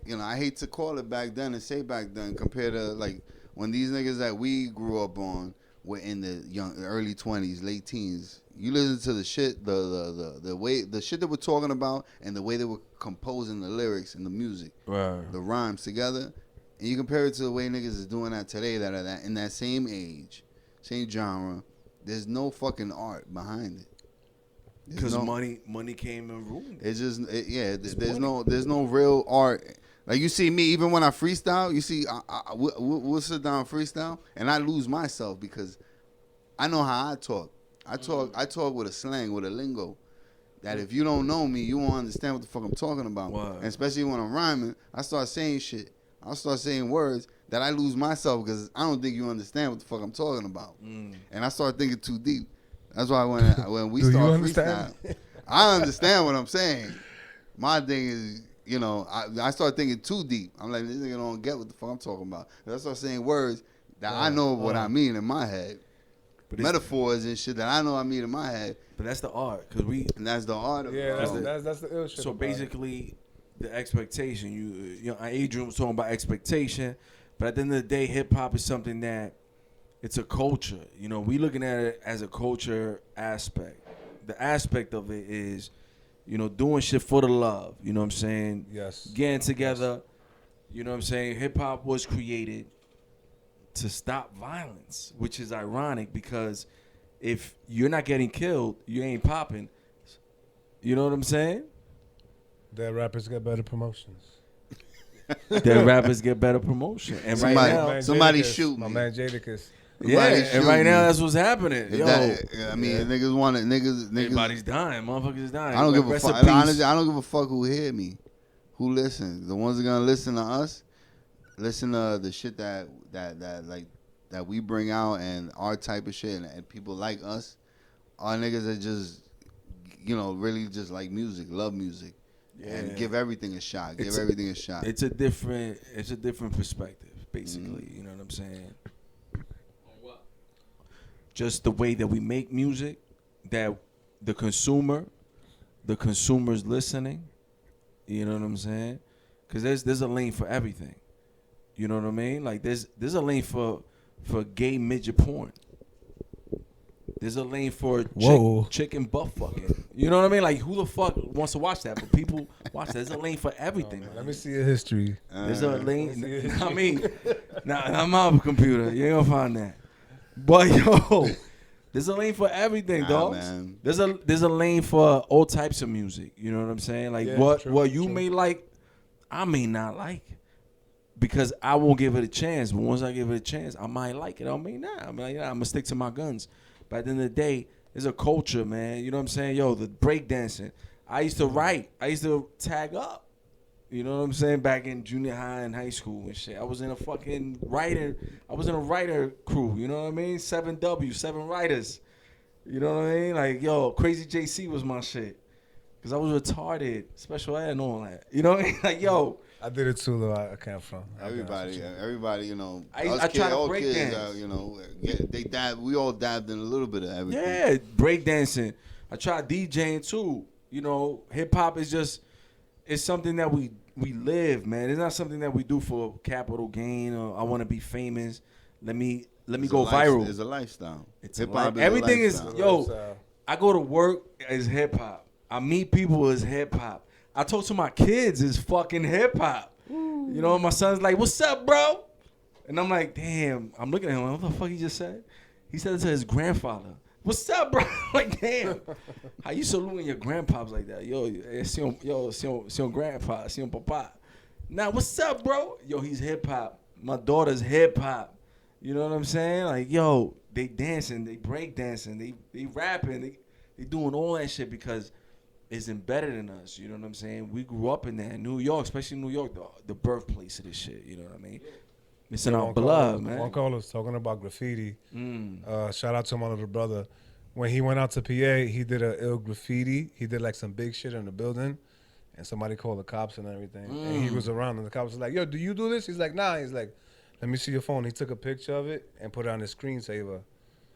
You know, I hate to call it back then and say back then compared to like when these niggas that we grew up on were in the early 20s, late teens. You listen to the shit, the way the shit that we're talking about and the way they were composing the lyrics and the music, Right. the rhymes together, and you compare it to the way niggas is doing that today that are in that same age, same genre. There's no fucking art behind it. Because money came and ruined it. It's just there's no real art. Like you see me, even when I freestyle, you see we'll sit down and freestyle, and I lose myself because I know how I talk. I talk with a slang, with a lingo, that if you don't know me, you won't understand what the fuck I'm talking about. Wow. And especially when I'm rhyming, I start saying shit. I'll start saying words that I lose myself because I don't think you understand what the fuck I'm talking about. And I start thinking too deep. That's why when we Do you start understand? freestyle, I understand what I'm saying. My thing is, you know, I start thinking too deep. I'm like, this nigga don't get what the fuck I'm talking about. And I start saying words that I know what I mean in my head. But Metaphors and shit that I know I mean in my head. But that's the art, because And that's the art of Yeah, it. that's the ill shit. So about it. basically, the expectation. You know, Adrian was talking about expectation, but at the end of the day, hip hop is something that it's a culture. You know, we looking at it as a culture aspect. The aspect of it is, you know, doing shit for the love. You know what I'm saying? Yes. Getting together. You know what I'm saying? Hip hop was created to stop violence, which is ironic because if you're not getting killed, you ain't popping. You know what I'm saying? That rappers get better promotions. That rappers get better promotion. And Somebody- right now, Man somebody Jadakiss, shoot my me. man Jadakiss. yeah, Somebody and shoot right now me. that's what's happening. If Yo, that- niggas want it. Niggas. everybody's dying. Motherfuckers is dying. I don't give a Rest in fuck. peace. Honestly, I don't give a fuck who hear me, who listens. The ones that gonna listen to us, listen to the shit that we bring out and our type of shit and people like us. Our niggas that just really just like music, love music, and Yeah. give everything a shot. Give It's a- everything a shot. It's a different perspective, basically. You know what I'm saying? Just the way that we make music, that the consumer's listening. You know what I'm saying? Because there's a lane for everything. You know what I mean? Like there's a lane for gay midget porn. There's a lane for Whoa. chicken butt fucking. You know what I mean? Like who the fuck wants to watch that? But people watch that. There's a lane for everything. Man, man. let me see your history. There's a lane. see it. I mean, I'm out of a computer. You ain't gonna find that. But yo, there's a lane for everything, dog. Man. There's a lane for all types of music. You know what I'm saying? Like Yeah, what true, you true. may like, I may not like, because I won't give it a chance. But once I give it a chance, I might like it. I may not. I'm gonna stick to my guns. But at the end of the day, there's a culture, man. You know what I'm saying? Yo, the breakdancing. I used to write. I used to tag up. You know what I'm saying? Back in junior high and high school and shit. I was in a fucking writer. I was in a writer crew. You know what I mean? 7W, 7 writers. You know what I mean? Like, yo, Crazy JC was my shit. Because I was retarded. Special ed and all that. You know what I mean? Like, yo. I did it too, though. I can't front. I'll be honest Everybody, with you. I try to all break kids, dance. they dab. We all dabbed in a little bit of everything. Yeah, breakdancing. I tried DJing too. You know, hip hop is just, it's something that we live, man. It's not something that we do for capital gain or I want to be famous. Let me go viral. It's a lifestyle. It's Hip a hop. everything is yo. Lifestyle. I go to work as hip hop. I meet people as hip hop. I talk to my kids as fucking hip hop. You know, my son's like, "What's up, bro?" And I'm like, "Damn." I'm looking at him. What the fuck he just said? He said it to his grandfather. "What's up, bro?" Like, damn. How you saluting your grandpops like that? Yo, it's your grandpa, it's your papa. Now, what's up, bro? Yo, he's hip hop. My daughter's hip hop. You know what I'm saying? Like, yo, they dancing, they break dancing, they rapping, they doing all that shit because it's embedded in us. You know what I'm saying? We grew up in that. New York, especially New York, the birthplace of this shit. You know what I mean? It's in our blood, man. One caller's talking about graffiti. Shout out to my little brother. When he went out to PA, he did a ill graffiti. He did like some big shit in the building, and somebody called the cops and everything. And he was around, and the cops was like, "Yo, do you do this?" He's like, "Nah." He's like, "Let me see your phone." He took a picture of it and put it on his screensaver.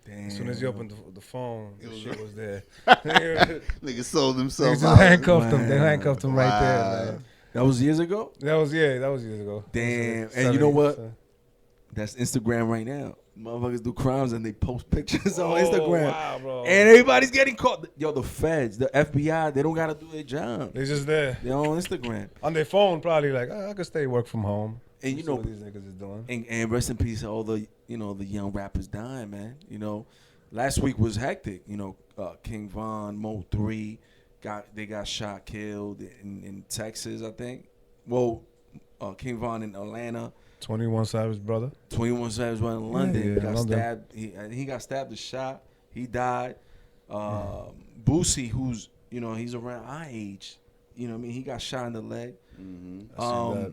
Damn. As soon as he opened the phone, the shit was there. Niggas sold They themselves just out. handcuffed him. They handcuffed him right Wow. there, man. That was years ago? That was years ago. Damn. That was And you know what? 70%. That's Instagram right now. Motherfuckers do crimes and they post pictures on Oh, Instagram. wow, bro. And everybody's getting caught. Yo, the feds, the FBI, they don't got to do their job. They just there. They're on Instagram. On their phone, probably like, I could stay work from home. And you See know, what these niggas is doing. and rest in peace to all the, the young rappers dying, man. You know, last week was hectic. You know, King Von, Mo 3, they got shot, killed in Texas, I think. Well, King Von in Atlanta. 21 Savage brother. 21 Savage one in London. Yeah, Got London. stabbed. He got stabbed and shot. He died. Boosie, who's, he's around our age. You know what I mean? He got shot in the leg. I seen that.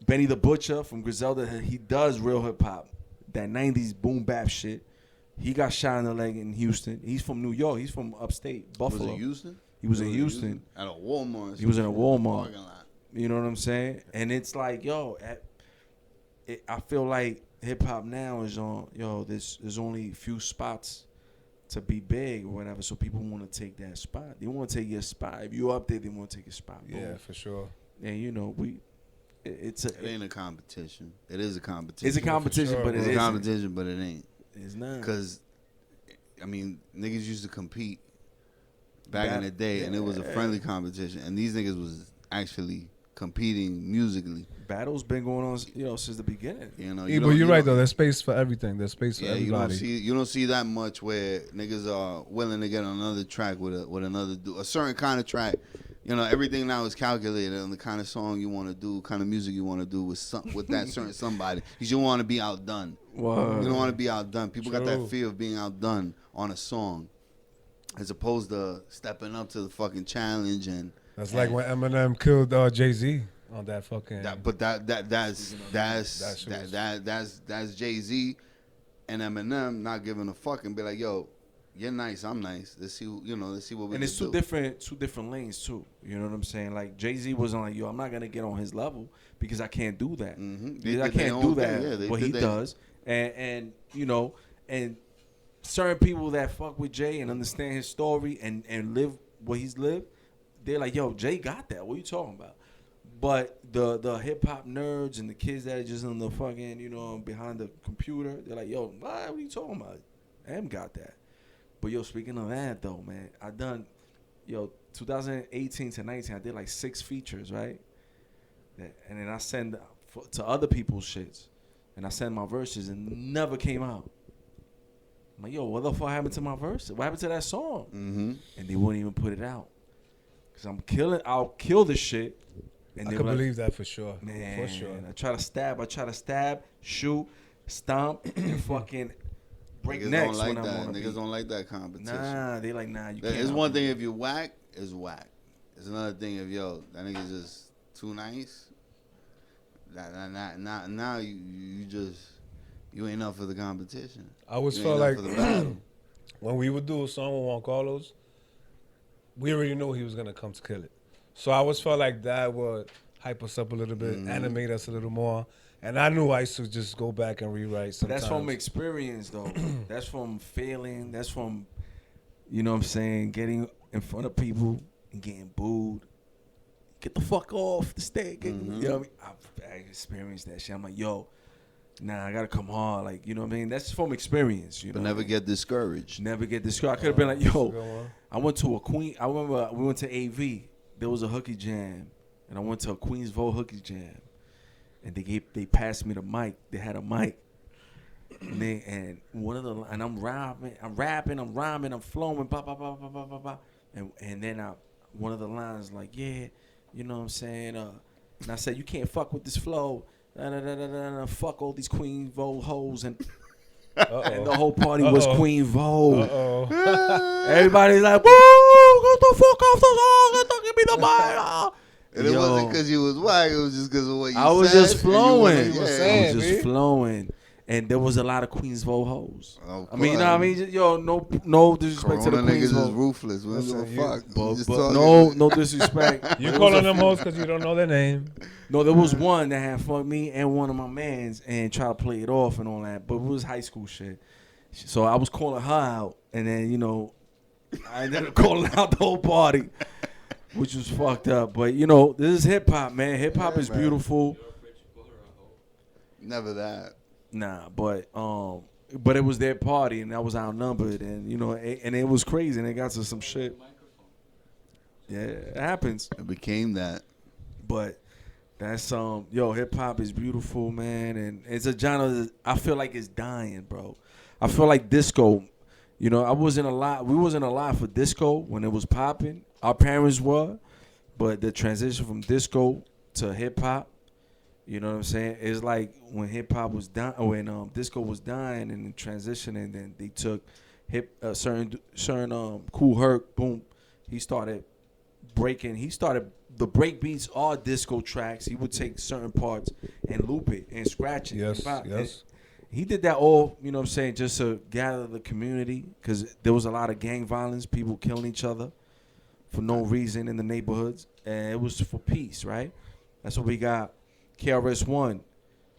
Benny the Butcher from Griselda, he does real hip hop. That 90s boom bap shit. He got shot in the leg in Houston. He's from New York. He's from upstate, Buffalo. Was it Houston? He was in Houston. At a Walmart. He was in a Walmart. Parking lot. You know what I'm saying? And it's like, I feel like hip hop now is on, there's only a few spots to be big or whatever, so people want to take that spot. They want to take your spot. If you up there, they want to take your spot. Yeah, Boom. for sure. And It ain't a competition. It is a competition. it's a competition, sure. but it It's a isn't. competition, but it ain't. It's not. Because, niggas used to compete back in the day, and it was a friendly competition. And these niggas was actually competing musically. Battle's been going on, since the beginning. Yeah, but you're right though. There's space for everything. There's space for Yeah, everybody. you don't see that much where niggas are willing to get on another track with a certain kind of track. Everything now is calculated on the kind of song you want to do, kind of music you want to do with that certain somebody. Because you want to be outdone. Word. You don't want to be outdone. People got that True. fear of being outdone on a song, as opposed to stepping up to the fucking challenge and. That's like when Eminem killed Jay-Z on that fucking. That's Jay-Z and Eminem not giving a fuck and be like, yo, you're nice, I'm nice. Let's see, let's see what we And can it's do. two different lanes too. You know what I'm saying? Like Jay-Z wasn't like, yo, I'm not gonna get on his level because I can't do that. Mhm. They Because I did their can't do own that. thing, yeah, they what did he their- does, and and certain people that fuck with Jay and understand his story and live what he's lived, they're like, yo, Jay got that. What are you talking about? But the hip hop nerds and the kids that are just in the fucking, behind the computer, they're like, yo, what are you talking about? M got that. But yo, speaking of that though, man, 2018 to 19, I did like 6 features, right? And then I send to other people's shits, and I send my verses, and never came out. I'm like, yo, what the fuck happened to my verse? What happened to that song? Mm-hmm. And they wouldn't even put it out. Cause I'll kill this shit. And I they can were like, believe that for sure. man, For sure. I try to stab, shoot, stomp, and fucking break Niggas necks don't like when I'm that. on a Niggas beat. don't like that competition. Nah, they like, nah, you can't. It's one outdo thing me. if you whack, it's whack. It's another thing if that nigga's just too nice. Now you ain't up for the competition. I always You felt ain't like up for the battle. when we would do a song with Juan Carlos, we already knew he was gonna come to kill it. So I always felt like that would hype us up a little bit, animate us a little more. And I knew I used to just go back and rewrite sometimes. That's from experience, though. That's from failing. That's from, you know what I'm saying, getting in front of people and getting booed. Get the fuck off the stage. You know what I mean? I experienced that shit. I'm like, yo, nah, I gotta come hard. Like, you know what I mean? That's from experience. You know But what I never mean? get discouraged. Never get discouraged. I could have been like, That's a yo, good one. I went to a Queen. I remember we went to AV. There was a hooky jam, and I went to a Queensville hooky jam, and they passed me the mic. They had a mic, and I'm rapping, I'm rhyming, I'm flowing, blah blah blah blah blah blah blah, and then one of the lines like, yeah, you know what I'm saying, and I said, you can't fuck with this flow, fuck all these Queensville hoes, and the whole party was Queensville. Everybody's like, woo, get the fuck off the song, give me the mic. And it wasn't because you was whack. It was just because of what you said. I was just flowing. and you wanted- saying, I was just B. flowing. And there was a lot of Queensville hoes. Of I mean, you know what I course. mean? Yo, no disrespect to the Corona niggas is Queensville. ruthless. We don't give a Listen, you- fuck. But, We just but talking. no disrespect. You There calling was a them few- hoes because you don't know their name. No, there was one that had fucked me and one of my mans and tried to play it off and all that. But it was high school shit. So I was calling her out. And then, I ended up calling out the whole party, which was fucked up. But, this is hip hop, man. Hip hop is man. beautiful. Never that. Nah, but it was their party and I was outnumbered and and it was crazy and it got to some shit. Yeah, it happens. It became that. But that's hip hop is beautiful, man, and it's a genre that I feel like it's dying, bro. I feel like disco. We wasn't alive for disco when it was popping. Our parents were, but the transition from disco to hip hop, you know what I'm saying? It's like when hip hop was dying, when disco was dying and transitioning, then they took certain Kool Herc, boom. He started the break beats are disco tracks. He would take certain parts and loop it and scratch it. Yes, And yes. he did that all, you know what I'm saying, just to gather the community because there was a lot of gang violence, people killing each other for no reason in the neighborhoods. And it was for peace, right? That's what we got. KRS-One,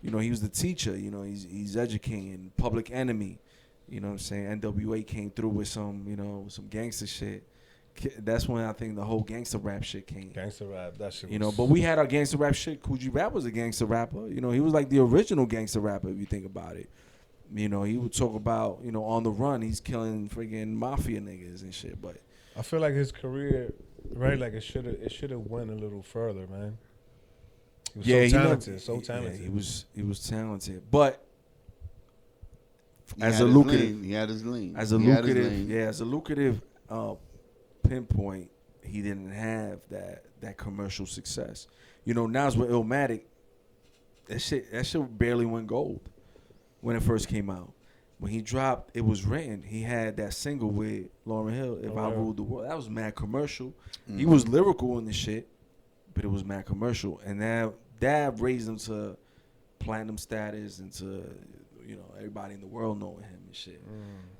he was the teacher. He's educating. Public Enemy, you know what I'm saying? NWA came through with some gangster shit. That's when I think the whole gangster rap shit came. Gangster rap, that shit was... But we had our gangster rap shit. Coogee Rap was a gangster rapper. He was like the original gangster rapper if you think about it. He would talk about, on the run, he's killing friggin' mafia niggas and shit. But I feel like his career, right, like it should have went a little further, man. He was so talented. Yeah, he was talented. But He as had a his lucrative, lane. He had his lane. as a He had his lucrative, lane. as a lucrative pinpoint, he didn't have that commercial success. Nas with Illmatic, that shit barely went gold when it first came out. When he dropped, it was written. He had that single with Lauryn Hill, "If I Ruled the World." That was mad commercial. He was lyrical in the shit, but it was mad commercial, and that raised him to platinum status and to everybody in the world knowing him and shit.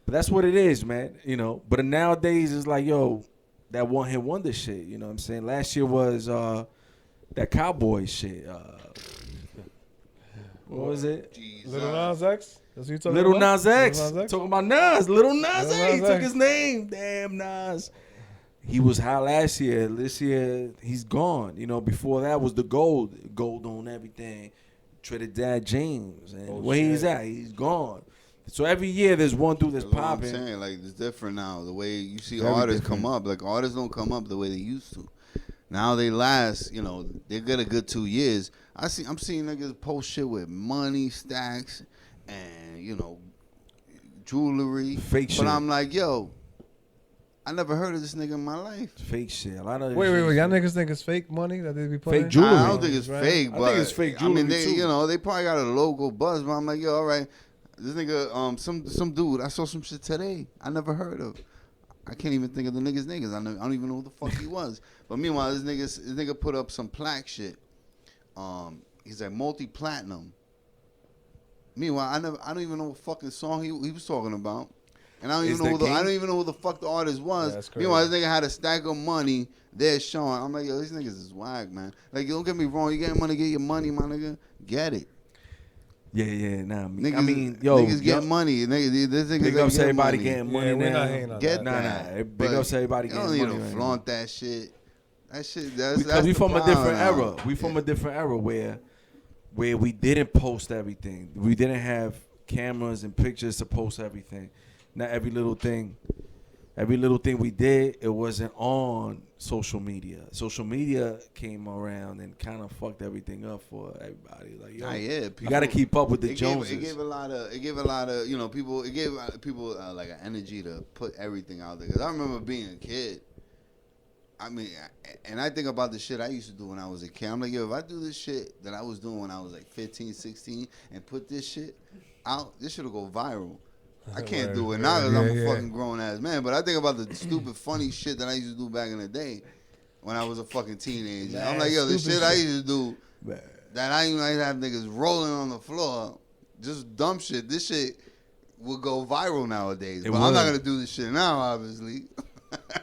But that's what it is, man. You know. But nowadays it's like, yo, that one hit wonder shit. You know what I'm saying? Last year was that cowboy shit. What was it? Jesus. Little Nas X? That's what you talking Little about? Nas X. Little Nas X? Talking about Nas. Little Nas Little X. He Nas took X. his name. Damn, Nas. He was high last year. This year, he's gone. You know, before that was the gold. Gold on everything. Trinidad James. And where he's at, he's gone. So every year there's one dude that's That's what I'm popping. saying. Like, it's different now. The way you see Very artists different. come up, like artists don't come up the way they used to. Now they last, you know, they get a good 2 years. I'm seeing niggas post shit with money stacks and, you know, jewelry. Fake shit. But I'm like, yo, I never heard of this nigga in my life. Fake shit. A lot of this Wait, shit y'all is niggas think it's fake money that they be putting? Fake jewelry. I don't think it's Right? fake, I but think it's fake I mean, jewelry, they, too. you know, they probably got a logo buzz. But I'm like, yo, all right, this nigga, some dude, I saw some shit today. I never heard of. I can't even think of the nigga's niggas. I don't even know who the fuck he was. But meanwhile, this nigga put up some plaque shit. He's like multi-platinum. Meanwhile, I don't even know what fucking song he was talking about. And I don't even know who the fuck the artist was. That's crazy. Meanwhile, this nigga had a stack of money there showing. I'm like, yo, these niggas is whack, man. Like, don't get me wrong, you getting money, get your money, my nigga. Get it. Yeah, nah. Niggas, I mean, yo, niggas get money. Niggas, this niggas big ain't ups get everybody money. getting money Yeah, we're now. not hating on Get that. that. Big But ups everybody you getting don't money. need to right flaunt that shit. That shit, because that's we the from a problem different now. era. We from a different era where we didn't post everything. We didn't have cameras and pictures to post everything. Not every little thing we did, it wasn't on social media. Social media came around and kind of fucked everything up for everybody. Like, yo, Nah, yeah, you people- got to keep up with the It Joneses. gave a lot of, you know, people. It gave people like an energy to put everything out there. Cause I remember being a kid. I mean, and I think about the shit I used to do when I was a kid. I'm like, yo, if I do this shit that I was doing when I was like 15, 16, and put this shit out, this shit'll go viral. I can't do it now because I'm a fucking grown ass man. But I think about the stupid, funny shit that I used to do back in the day when I was a fucking teenager. I'm like, yo, the shit I used to do that I used to have niggas rolling on the floor, just dumb shit. This shit would go viral nowadays. It But I'm not would. gonna do this shit now, obviously.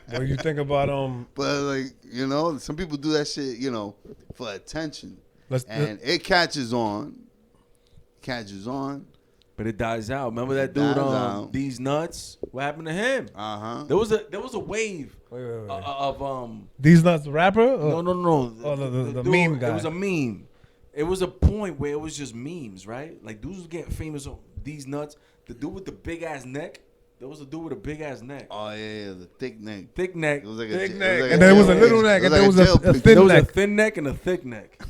What do you think about But like, you know, some people do that shit, you know, for attention, let's and it catches on. But it dies out. Remember that It dude, dies out. These Nuts? What happened to him? There was a wave wait. of These Nuts the rapper? Or? no. Oh, the dude, meme guy. It was a meme. It was a point where it was just memes, right? Like dudes was getting famous on These Nuts. The dude with the big ass neck. There was a dude with a big ass neck. Oh yeah, the thick neck. Thick neck. It was like Thick it was neck. like And there was a jail little picture. neck, It and was there like was a jail thin picture. There was a neck. thin neck and a thick neck.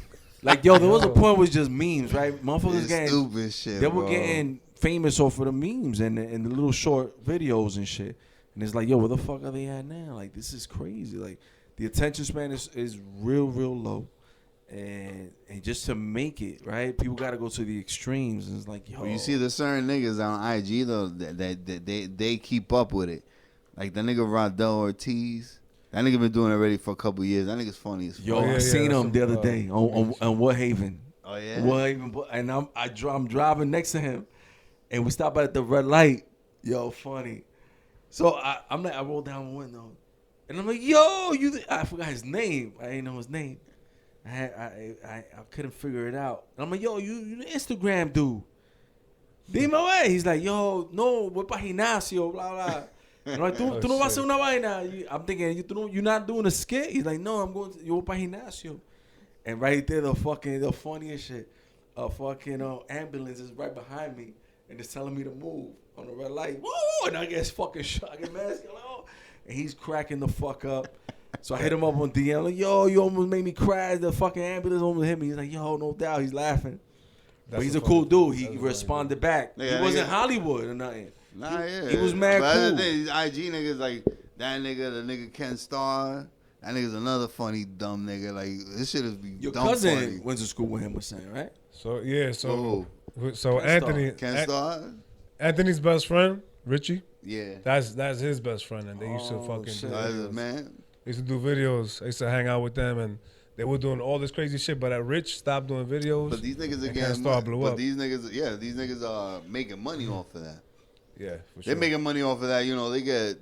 Like, yo, there was a point was just memes, right? Motherfuckers It's getting stupid shit. they were bro. getting famous off of the memes and the little short videos and shit. And it's like, yo, where the fuck are they at now? Like, this is crazy. Like, the attention span is real low. And just to make it, right, people got to go to the extremes. And it's like, yo. Well, you see the certain niggas on IG though that they keep up with it. Like the nigga Rodell Ortiz. That nigga been doing it already for a couple years. That nigga's funny as fuck. Yo, Oh, yeah, I seen yeah, him the other day on Wood Haven. Oh yeah. Wood Haven, and I'm driving next to him, and we stop at the red light. Yo, funny. So I'm like, I roll down the window, and I'm like, yo, I forgot his name. I didn't know his name. I couldn't figure it out. And I'm like, yo, you the Instagram dude. Dime way. He's like, yo, no, voy pa' gimnasio, blah blah. I'm like, tú no vas a hacer una vaina. I'm thinking, you're not doing a skit. He's like, no, I'm going to, yo voy pa' gimnasio. And right there, the funniest shit, a fucking ambulance is right behind me, and it's telling me to move on the red light. Woo! And I get fucking shot. I get mad. And he's cracking the fuck up. So I hit him up on DM, like, yo, you almost made me cry. The fucking ambulance almost hit me. He's like, yo, no doubt. He's laughing. But he's a cool dude. He responded back. Yeah, he wasn't nigga. Hollywood or nothing. Nah, yeah. He was mad but cool. Other thing, these IG niggas like that nigga, the nigga Ken Starr. That nigga's another funny dumb nigga. Like this shit is be Your dumb cousin funny. went to school with him, was saying, right? So yeah, so Ken Anthony, Ken Starr. Anthony's best friend, Richie. Yeah. That's his best friend, and they used to Oh, fucking shit. do That's videos. his man. They used to do videos. I used to hang out with them, and they were doing all this crazy shit. But at Rich stopped doing videos. But these niggas are and Ken getting Starr blew but up. these niggas are making money off of that. Yeah, for They're sure. making money off of that. You know, they get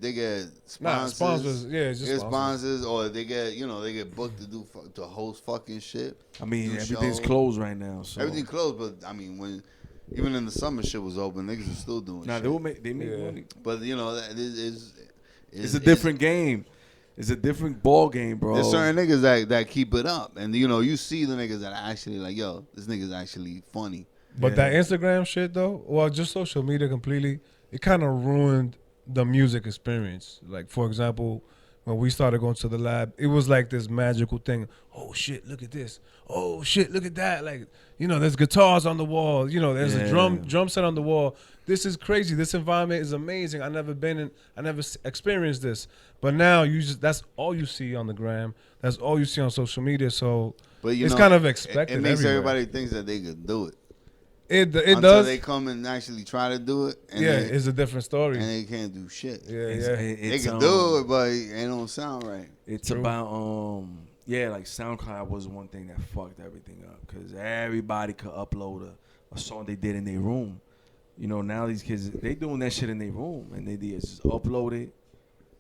sponsors. Nah, sponsors. Yeah, it's They just get sponsors, or they get booked to host fucking shit. I mean, do everything's shows. closed right now. So Everything closed, but I mean, even in the summer shit was open, niggas was still doing Nah, shit. they make Yeah. money. But you know, that is It's a different game. It's a different ball game, bro. There's certain niggas that keep it up, and you know, you see the niggas that are actually like, yo, this nigga's actually funny. But Yeah. that Instagram shit though, well, just social media completely, it kind of ruined the music experience. Like for example, when we started going to the lab, it was like this magical thing. Oh shit, look at this. Oh shit, look at that. Like, you know, there's guitars on the wall. You know, there's a drum set on the wall. This is crazy. This environment is amazing. I never experienced this. But now that's all you see on the gram. That's all you see on social media. So But you it's know, kind of expected. It makes everywhere. everybody think that they could do it. It Until does. they come and actually try to do it. And Yeah, they, it's a different story. and they can't do shit. Yeah, It's- yeah. They it's, can do it, but it don't sound right. It's True. about like SoundCloud was one thing that fucked everything up because everybody could upload a song they did in their room. You know, now these kids they doing that shit in their room and they just upload it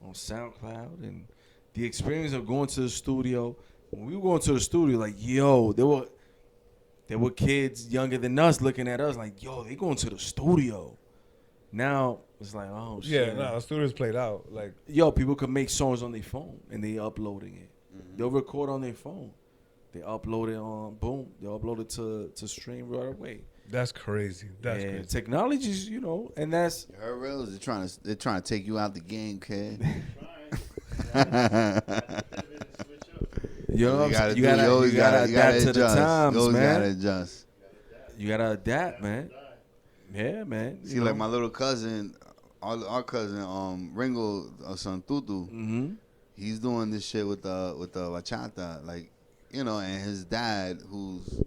on SoundCloud. And the experience of going to the studio, when we were going to the studio, like yo, there were kids younger than us looking at us like, yo, they going to the studio. Now it's like, oh shit. Yeah, no, the studio's played out. Like, Yo, people can make songs on their phone and they uploading it. They'll record on their phone. They upload it on boom. They upload it to stream right away. that's crazy. That's crazy. Technology's, you know, and that's You heard real? They're trying to take you out the game, kid. you know, You you always gotta adapt to the adjust. times, You always man. gotta adjust. You gotta adapt, man. Yeah, man. See, like my little cousin, our cousin, Ringo, son Tutu, Mm-hmm. he's doing this shit with the bachata, like, you know, and his dad, who's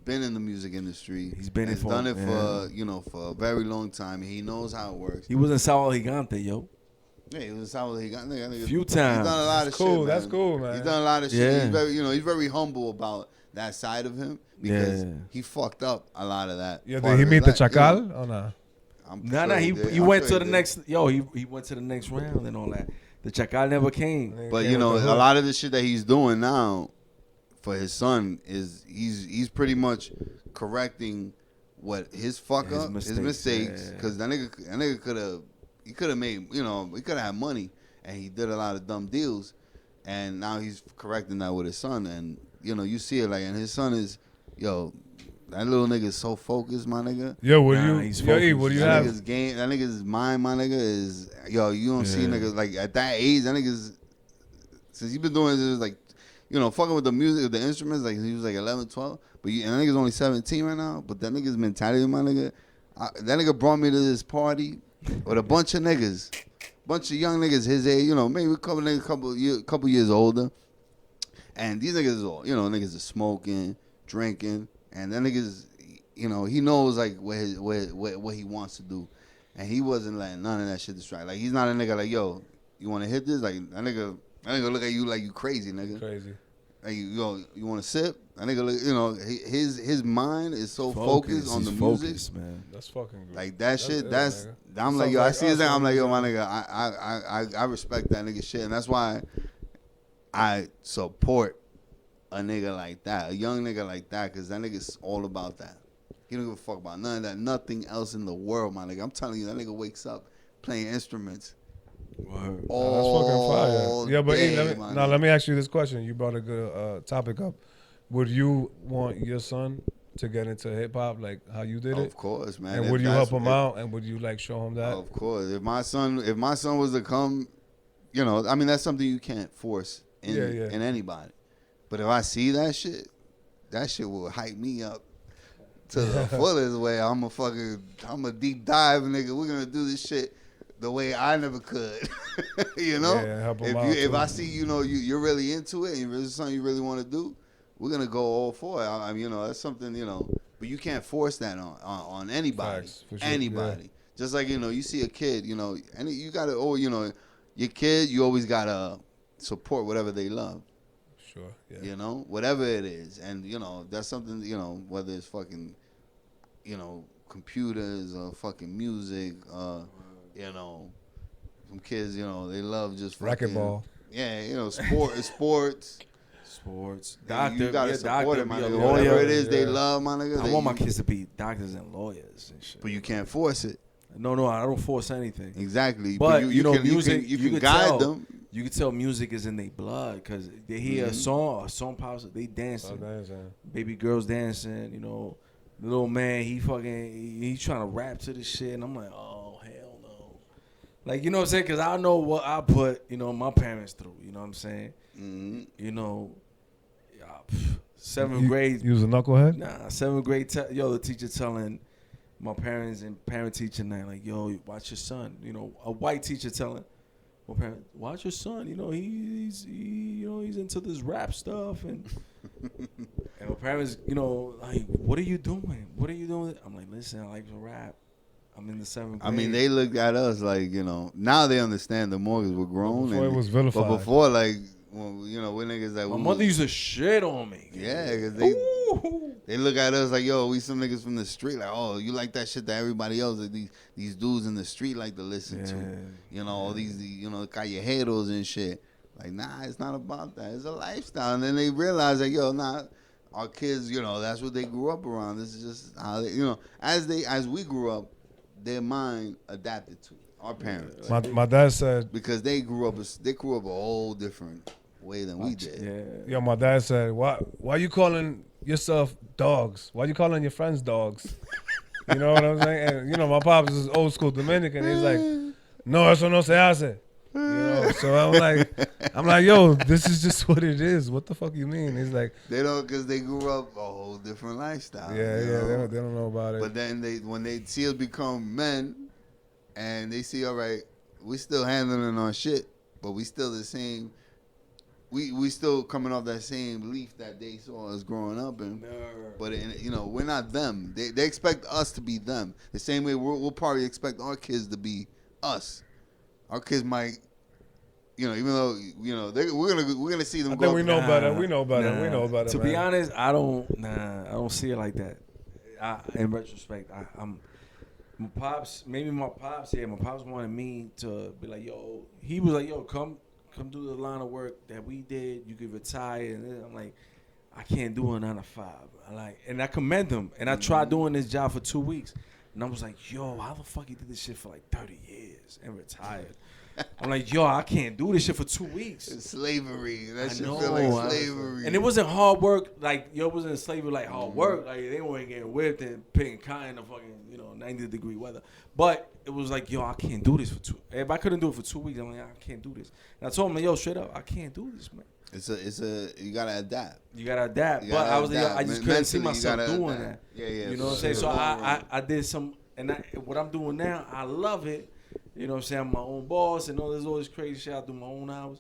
been in the music industry, He's been in has for- done it yeah. for a very long time. He knows how it works. He was in Sao Gigante, yo. Yeah, he was in South. He got nigga. Few He's times. done a lot of cool. shit. That's cool, man. He's done a lot of shit. Yeah. He's very humble about that side of him because Yeah. he fucked up a lot of that. Yeah, part did he of meet his the life, you know. Chacal or not? I'm Nah, sure he did. he I'm went sure to the did. next. Yo, he went to the next round and all that. The Chacal never came. But Came you know, with a the hood. lot of the shit that he's doing now for his son is he's pretty much correcting what his fuck His up, his mistakes, mistakes, yeah. because that nigga could have made, you know, he could have had money, and he did a lot of dumb deals, and now he's correcting that with his son, and you know, you see it like, and his son is, yo, that little nigga is so focused, my nigga. Yo, what Nah, do he's you? Yo, E, focused. what do you That have? nigga's game, that nigga's mind, my nigga, is, yo, you don't see Yeah. niggas like at that age. That nigga's, since he been doing this, like, you know, fucking with the music, the instruments, like he was like 11, 12. But and that nigga's only 17 right now. But that nigga's mentality, my nigga, that nigga brought me to this party with a bunch of niggas, bunch of young niggas his age, you know, maybe a couple niggas, couple years older. And these niggas is all, you know, niggas is smoking, drinking, and that niggas, you know, he knows like what he wants to do, and he wasn't letting none of that shit distract. Like he's not a nigga like, yo, you want to hit this? Like that nigga look at you like you crazy, nigga. Crazy. Like you want to sip? That nigga look, you know, his mind is so focused on the He's music. focused, man. That's fucking good. Like that shit, ill, that's nigga. I'm like, Sounds yo, I like see his us thing. I'm when like, we yo, my was nigga, I respect that nigga shit, and that's why I support a nigga like that, a young nigga like that, because that nigga's all about that. He don't give a fuck about none of that, nothing else in the world, my nigga. I'm telling you, that nigga wakes up playing instruments Word. all That's fucking fire. Yeah, but day, E, my now nigga. let me ask you this question. You brought a good topic up. Would you want your son to get into hip hop like how you did it? Of course, man. And If would you that's- help him if- out? And would you like show him that? Of course. If my son was to come, you know, I mean, that's something you can't force in anybody. But if I see that shit will hype me up to the fullest way. I'm a deep dive, nigga. We're gonna do this shit the way I never could. You know? Yeah, help 'em out, if too. I see, you know, you're really into it and it's something you really want to do, we're gonna go all for it. I mean, you know, that's something, you know, but you can't force that on anybody. Facts, for sure, Anybody. Just like, you know, you see a kid, you know, and you gotta, you know, your kid, you always gotta support whatever they love. Sure. Yeah. You know, whatever it is. And, you know, that's something, you know, whether it's fucking, you know, computers or fucking music. You know, some kids, you know, they love just fucking, Racquetball. Yeah, you know, sports. Sports. And Doctor. you gotta Yeah, support doctor. it, my Be a nigga. lawyer. Whatever it is they Yeah. love, my nigga. I want my kids to be doctors and lawyers and shit. But you can't force it. No, I don't force anything. Exactly. But you know, can, music. you can could guide tell, them. You can tell music is in their blood because they hear a song pops, they dancing. Baby girls dancing. You know, the little man, he's trying to rap to this shit, and I'm like, oh hell no. Like, you know what I'm saying? Because I know what I put, you know, my parents through. You know what I'm saying? Mm-hmm. You know, seventh grade. You was a knucklehead? Nah, seventh grade. The teacher telling my parents and parent teacher night, like, yo, watch your son. You know, a white teacher telling my parents, watch your son. You know, he's into this rap stuff, and and my parents, you know, like, what are you doing? What are you doing? I'm like, listen, I like to rap. I'm in the seventh grade. I mean, they looked at us like, you know, now they understand the more because we're grown. Before it was vilified. But before, like, well, you know, we're niggas like, my mother used to shit on me. Yeah, because Ooh. they look at us like, yo, we some niggas from the street. Like, oh, you like that shit that everybody else, like these dudes in the street like to listen to. You know, all these, you know, callejeros and shit. Like, nah, it's not about that. It's a lifestyle. And then they realize like, yo, nah, our kids, you know, that's what they grew up around. This is just how they, you know, as we grew up, their mind adapted to it. Our parents. My dad said, because they grew up a whole different way than we did. Yeah. yo, my dad said, why you calling yourself dogs? Why you calling your friends dogs? You know what I'm saying? And, you know, my pops is old school Dominican. He's like, no, eso no se hace. You know, so I'm like, yo, this is just what it is. What the fuck you mean? He's like, they don't, because they grew up a whole different lifestyle. yeah, you know? they don't know about it. But then when they see us become men, and they see, all right, we still handling our shit, but we still the same. We still coming off that same leaf that they saw us growing up in. But you know, we're not them. They expect us to be them. The same way we'll probably expect our kids to be us. Our kids might, you know, even though, you know, we're gonna see them. I think we know better. We know better. Nah. We know better. To man. be honest, I don't see it like that. In retrospect, I'm my pops. Maybe my pops. Yeah, my pops wanted me to be like, yo. He was like, yo, come do the line of work that we did. You could retire. And I'm like, I can't do a 9 to 5. And I commend him. And I tried doing this job for 2 weeks. And I was like, yo, how the fuck you did this shit for like 30 years and retired? I'm like, yo, I can't do this shit for 2 weeks. It's slavery. That shit know, feel like slavery. And it wasn't hard work. Like, yo, it wasn't slavery like hard work. Like, they weren't getting whipped and picking cotton in the fucking, 90-degree weather. But it was like, yo, I can't do this for 2. If I couldn't do it for 2 weeks, I'm like, I can't do this. And I told him, yo, straight up, I can't do this, man. You gotta adapt. You gotta adapt. You but gotta I was like, yo, adapt. I just couldn't see Mentally, you myself gotta doing adapt. that. Yeah. You know what I'm saying? So I did some, and what I'm doing now, I love it. You know what I'm saying? I'm my own boss, and there's all this crazy shit. I do my own hours.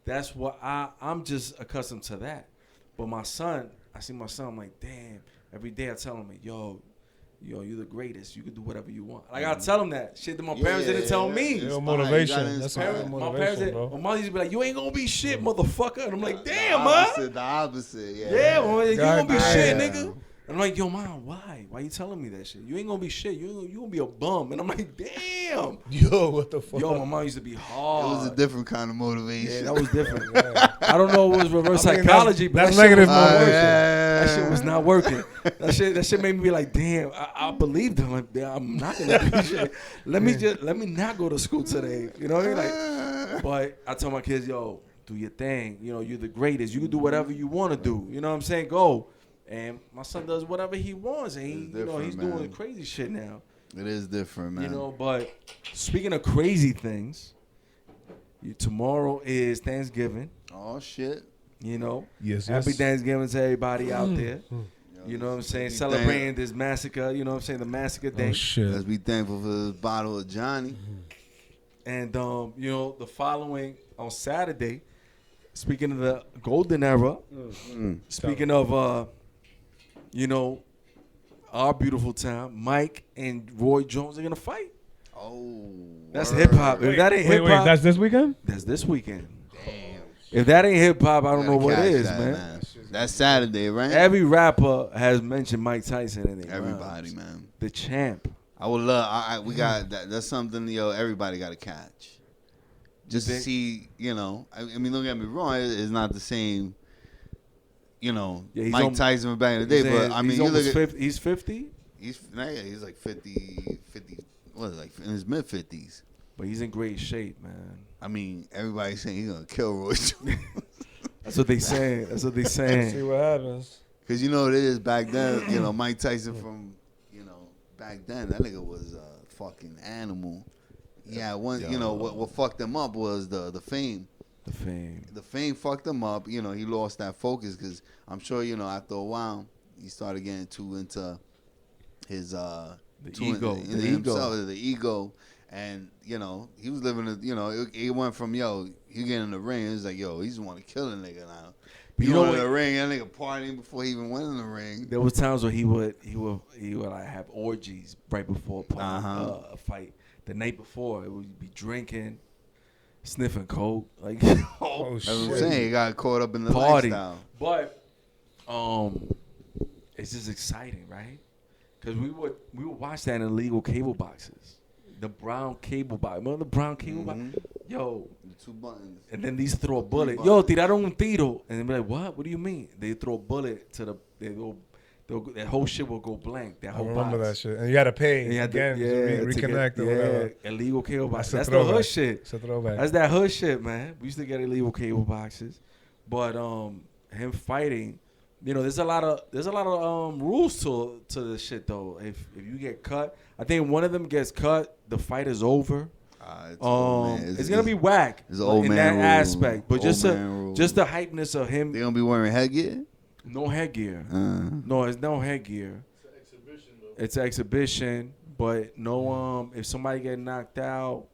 That's what I'm just accustomed to that. But my son, I see my son, I'm like, damn. Every day I tell him, like, yo, you're the greatest. You can do whatever you want. Like, I tell him that shit that my parents didn't tell me. Yo, motivation. That's parents, my My parents motivation, said, bro. my mom used to be like, you ain't gonna be shit, motherfucker. And I'm like, damn, The opposite, yeah. yeah, well, you gonna be shit, Goddamn. nigga. And I'm like, yo, mom, why? Why you telling me that shit? You ain't gonna be shit. You gonna be a bum. And I'm like, damn. Yo, what the fuck? Yo, my mom used to be It hard. was a different kind of Yeah, motivation. that was different. I don't know if it was reverse I mean, psychology, but that's that shit negative was not motivation. working. That shit was not working. That shit made me be like, damn, I believed him. Like, damn, I'm not gonna do shit. Let me not go to school today. You know what I mean? Like, but I tell my kids, yo, do your thing. You know, you're the greatest. You can do whatever you want to do. You know what I'm saying? Go. And my son does whatever he wants, and he's man. doing crazy shit now. It is different, man. You know, but speaking of crazy things, tomorrow is Thanksgiving. Oh shit. You know, Yes. happy Thanksgiving to everybody out there. Yo, You know what I'm saying? let's be Celebrating this massacre. You know what I'm saying? The massacre day. Oh shit. Let's be thankful for this bottle of Johnny. And you know, the following on Saturday. Speaking of the golden era. Speaking of you know, our beautiful town, Mike and Roy Jones are gonna fight. Oh, That's word. hip hop. If that ain't hip Wait, hop, that's this weekend? that's this weekend. Damn. If that ain't hip hop, I don't know Gotta what catch is, that, man. That's Saturday, right? Every rapper has mentioned Mike Tyson in their Everybody, rhymes. man. the champ. I would love. We got that. That's something everybody got to catch. Just to see, I mean, don't get me wrong. It's not the same. Yeah, Mike Tyson back in the day, but I mean, you look at he's 50. He's like 50. What is it, like in his mid 50s? But he's in great shape, man. I mean, everybody's saying he's gonna kill Roy Jones. That's what they saying. That's what they saying. See what happens. Because you know what it is back then. Mike Tyson from back then, that nigga was a fucking animal. Yeah, one. What fucked him up was the fame. The fame. The fame fucked him up. He lost that focus because I'm sure after a while he started getting too into his ego. The ego, and he was living. It went from you get in the ring. It was like he just want to kill a nigga now. But you know in the ring, that nigga partying before he even went in the ring. There was times where he would like have orgies right before a fight. The night before, it would be drinking, sniffing coke, like That's what I'm saying. He got caught up in the party. lifestyle. But it's just exciting, right? Because we would watch that in illegal cable boxes. The brown cable box. Remember the brown cable box? Yo. The 2 buttons. And then these throw a bullet. Yo, tiraron un tiro. And they be like, what? What do you mean? They throw a bullet to that whole shit will go blank. That whole I remember box. that shit. And you had to pay And you had to- again to reconnect or yeah, whatever. illegal cable box. That's a That's the throwback. hood shit. It's a throwback. That's that hood shit, man. We used to get illegal cable boxes. But him fighting, there's a lot of rules to the shit though. If you get cut, I think one of them gets cut, the fight is over. It's gonna be whack it's old in man that rule. aspect. But Old just man the hypeness of him. They gonna be wearing headgear? No headgear. No, it's no headgear. It's an exhibition though. It's an exhibition, but no if somebody get knocked out,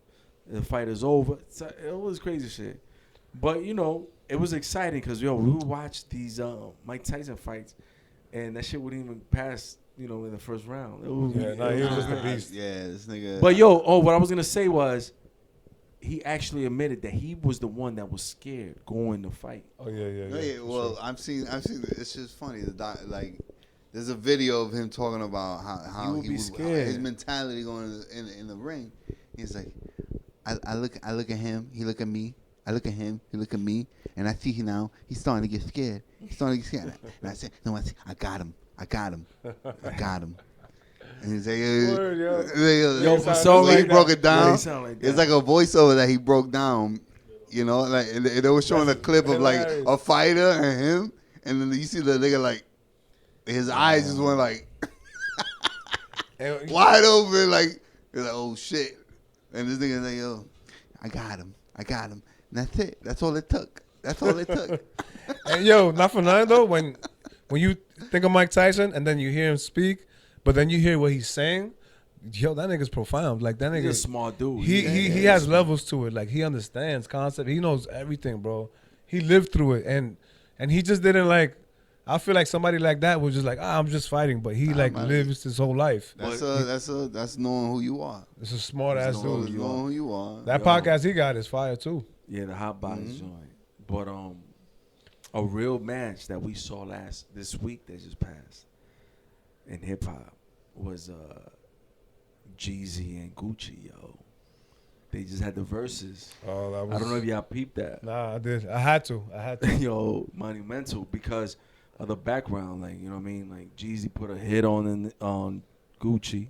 the fight is over. It was crazy shit. But it was exciting because we would watch these Mike Tyson fights, and that shit wouldn't even pass. In the first round. He was just a beast. Yeah, this nigga. But what I was gonna say was, he actually admitted that he was the one that was scared going to fight. Oh yeah. Well, I've seen. It's just funny. There's a video of him talking about how he would be scared. His mentality going in the ring. He's like, I look at him. He look at me. I look at him. He look at me. And I see now he's starting to get scared. And I said, no, I got him. And he's like, so he broke it down. Like it's like a voiceover that he broke down. Like and they was showing a clip of like a fighter and him, and then you see the nigga like his eyes just went like wide open, like you're like, oh shit. And this nigga's like, yo, I got him. And that's it. That's all it took. And not for nothing though, when you think of Mike Tyson and then you hear him speak, but then you hear what he's saying, that nigga's profound. Like that nigga, he's a smart dude. He has levels to it. Like he understands concept. He knows everything, bro. He lived through it, and he just didn't like. I feel like somebody like that was just like, I'm just fighting, but he lives his whole life. That's knowing who you are. It's a smart ass dude. Knowing who you are. That podcast he got is fire too. Yeah, the hot box joint. But a real match that we saw this week that just passed in hip hop was Jeezy and Gucci, yo. They just had the verses. Oh, that was, I don't know if y'all peeped that. Nah, I did. I had to. Yo, monumental because of the background, like, you know what I mean? Like Jeezy put a hit on Gucci.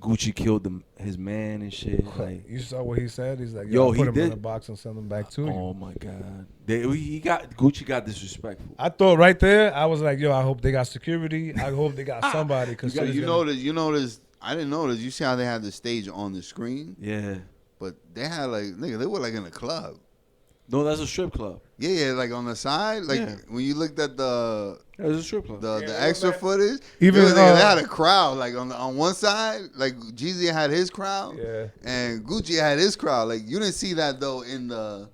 Gucci killed his man and shit. Like, you saw what he said? He's like, yo, put he him did. in a box and send him back to you. Oh my God, Gucci got disrespectful. I thought right there, I was like, yo, I hope they got security. I hope they got somebody. Cause you notice. I didn't notice. You see how they had the stage on the screen? Yeah. But they had they were like in a club. No, that's a strip club. Yeah, like on the side, when you looked at the a strip club. The extra footage, even they had a crowd. Like on one side, like Jeezy had his crowd, and Gucci had his crowd. Like you didn't see that though in the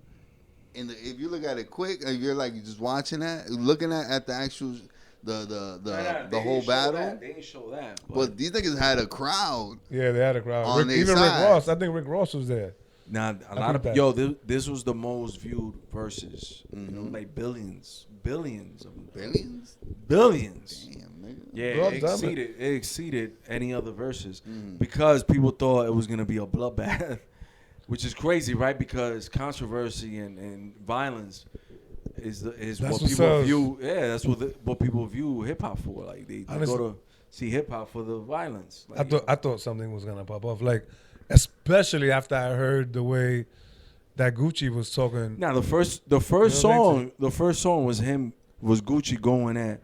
if you look at it quick, if you're like just watching that, looking at the actual the whole battle. They didn't show that. But these niggas had a crowd. Yeah, they had a crowd. On Even side. Rick Ross. I think Rick Ross was there. Now this was the most viewed versus. You know, like billions of them. Billions. Billions. Damn, nigga. Yeah, Well it done, exceeded any other verses Mm. because people thought it was gonna be a bloodbath, which is crazy, right? Because controversy and violence is what That's what people sells. view. Yeah, that's what people view hip hop for. Like they Honestly. go to see hip hop for the violence. Like, I thought something was gonna pop off, like especially after I heard the way that Gucci was talking. now the first You know song, the first song was Gucci going at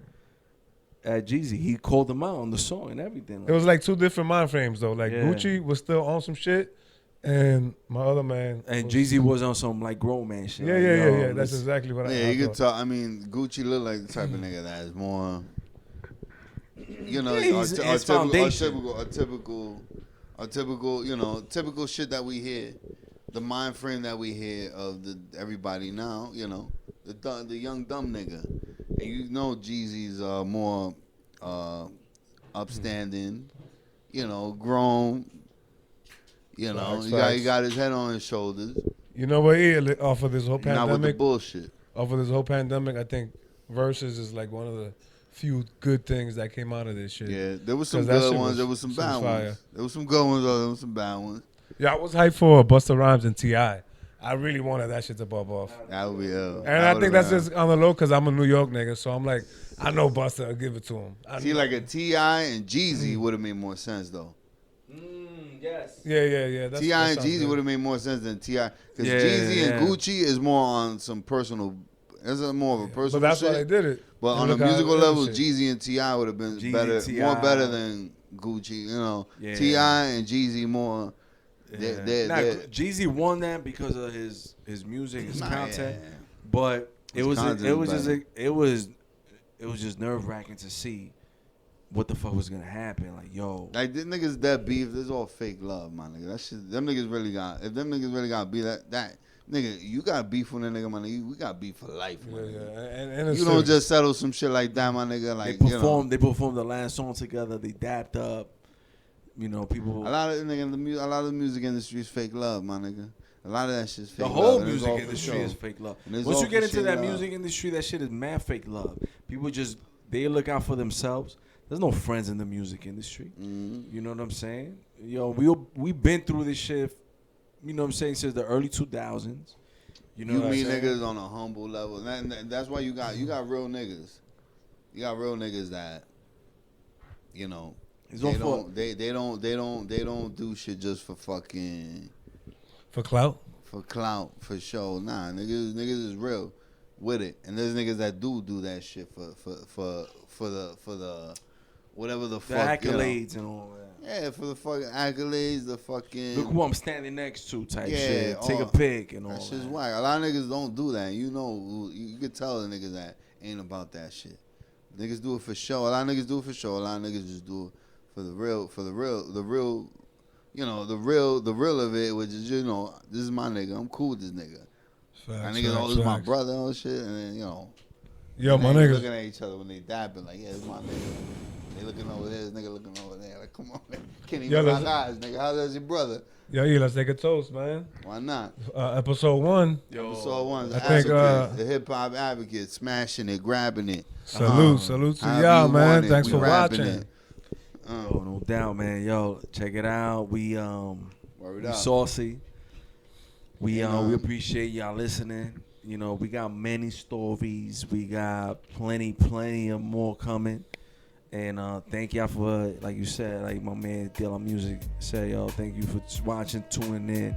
Jeezy. He called him out on the song and everything. It was like two different mind frames though. Like Yeah. Gucci was still on some shit, and my other man. and was, Jeezy was on some like grown man shit. Yeah, like, yeah, yo, yeah, yeah. That's let's- exactly what I Yeah, you thought. could tell. I mean, Gucci look like the type of nigga that is more, you know, Yeah, he's- his foundation. typical, you know, typical shit that we hear, the mind frame that we hear of everybody now, you know, the young dumb nigga, and you know, Jeezy's more upstanding, you know, grown, you know, Facts, he got his head on his shoulders, You know what? Yeah, off of this whole not with the pandemic, bullshit. I think Versus is like one of the few good things that came out of this shit. Yeah, there was some 'Cause that good shit ones. was- There was some shit was bad fire. ones. There was some good ones. There was some bad ones. Yeah, I was hyped for Busta Rhymes and T.I. I really wanted that shit to pop off. That would be And I think that's just on the low because I'm a New York nigga, so I'm like, I know Busta will give it to him. See, like a T.I. and Jeezy would have made more sense though. yes. Yeah. T.I. and Jeezy would have made more sense than T.I. Because Yeah, Jeezy and yeah. Gucci is more on some personal. It's more of a personal. But that's shit. why they did it. But And on a look how musical it is level, shit. Jeezy and T.I. would have been Jeezy, better, T.I. more better than Gucci. You know, Yeah. T.I. and Jeezy more. Yeah. They're- Nah, they're- Jeezy won that because of his music, his Nah, content. yeah. But it His was content it was was just better. it was just nerve wracking to see what the fuck was gonna happen. Like, yo, Like, this niggas that beef, this all fake love, my nigga. That shit, them niggas really got, if them niggas really got beef, that nigga, you got beef with a nigga, my nigga. We got beef for life, my Yeah, nigga. yeah. And it's You don't just settle some shit like that, my nigga. Like, they performed the last song together. They dapped up. You know, people. a lot of the music industry is fake love, my nigga. A lot of that shit's fake The love. whole and it's music all for industry show. is fake love. And it's Once all you get for into shit that love. music industry, that shit is mad fake love. People just they look out for themselves. There's no friends in the music industry. Mhm. You know what I'm saying? Yo, we've been through this shit. You know what I'm saying, since the early 2000s. You know You what I'm meet saying? niggas on a humble level. And that's why you got real niggas. You got real niggas that, you know, It's they all for- don't do shit just for fucking for clout. for clout, for show. Nah, niggas is real with it. And there's niggas that do that shit for the whatever the the fuck, you know. accolades and all that. Yeah, for the fucking accolades, the fucking Look who I'm standing next to type Yeah, shit. Take a all- pic and all that that. shit's whack. A lot of niggas don't do that. You know, you can tell the niggas that ain't about that shit. Niggas do it for show. A lot of niggas do it for show. A lot of niggas just do it for the real, you know, the real of it, which is, you know, this is my nigga. I'm cool with this nigga. My niggas, oh, this is my brother and shit, and then, you know, Yo, my they niggas. looking at each other when they dapping, like, yeah, it's my nigga. They looking over there, this nigga looking over there. Like, come on, man. Can't Yo, even let's- lock eyes, nigga. How's that your brother? Yo, let's take a toast, man. Why not? Episode 1. Episode 1, the I think, advocate, the hip hop advocate, smashing it, grabbing it. Salute to However y'all, you man. want it, Thanks we for rapping watching. it. Oh, no doubt, man. Yo, check it out. We Word up. saucy. We And, we appreciate y'all listening. You know, we got many stories. We got plenty of more coming. And thank y'all for, like you said, like my man Dylan Music said, yo, thank you for watching, tuning in.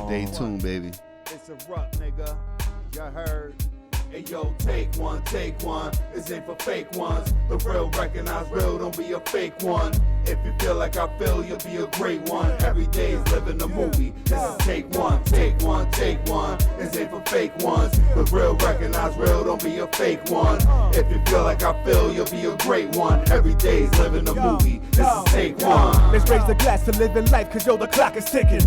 Stay tuned, baby. It's a rock, nigga. You heard? Hey yo, take one. This ain't for fake ones. The real recognize real, don't be a fake one. If you feel like I feel, you'll be a great one. Every day's living the movie. This is take one. This ain't for fake ones. The real recognize real, don't be a fake one. If you feel like I feel, you'll be a great one. Every day's living the movie. This is take one. Let's raise the glass to living life, cause yo, the clock is ticking.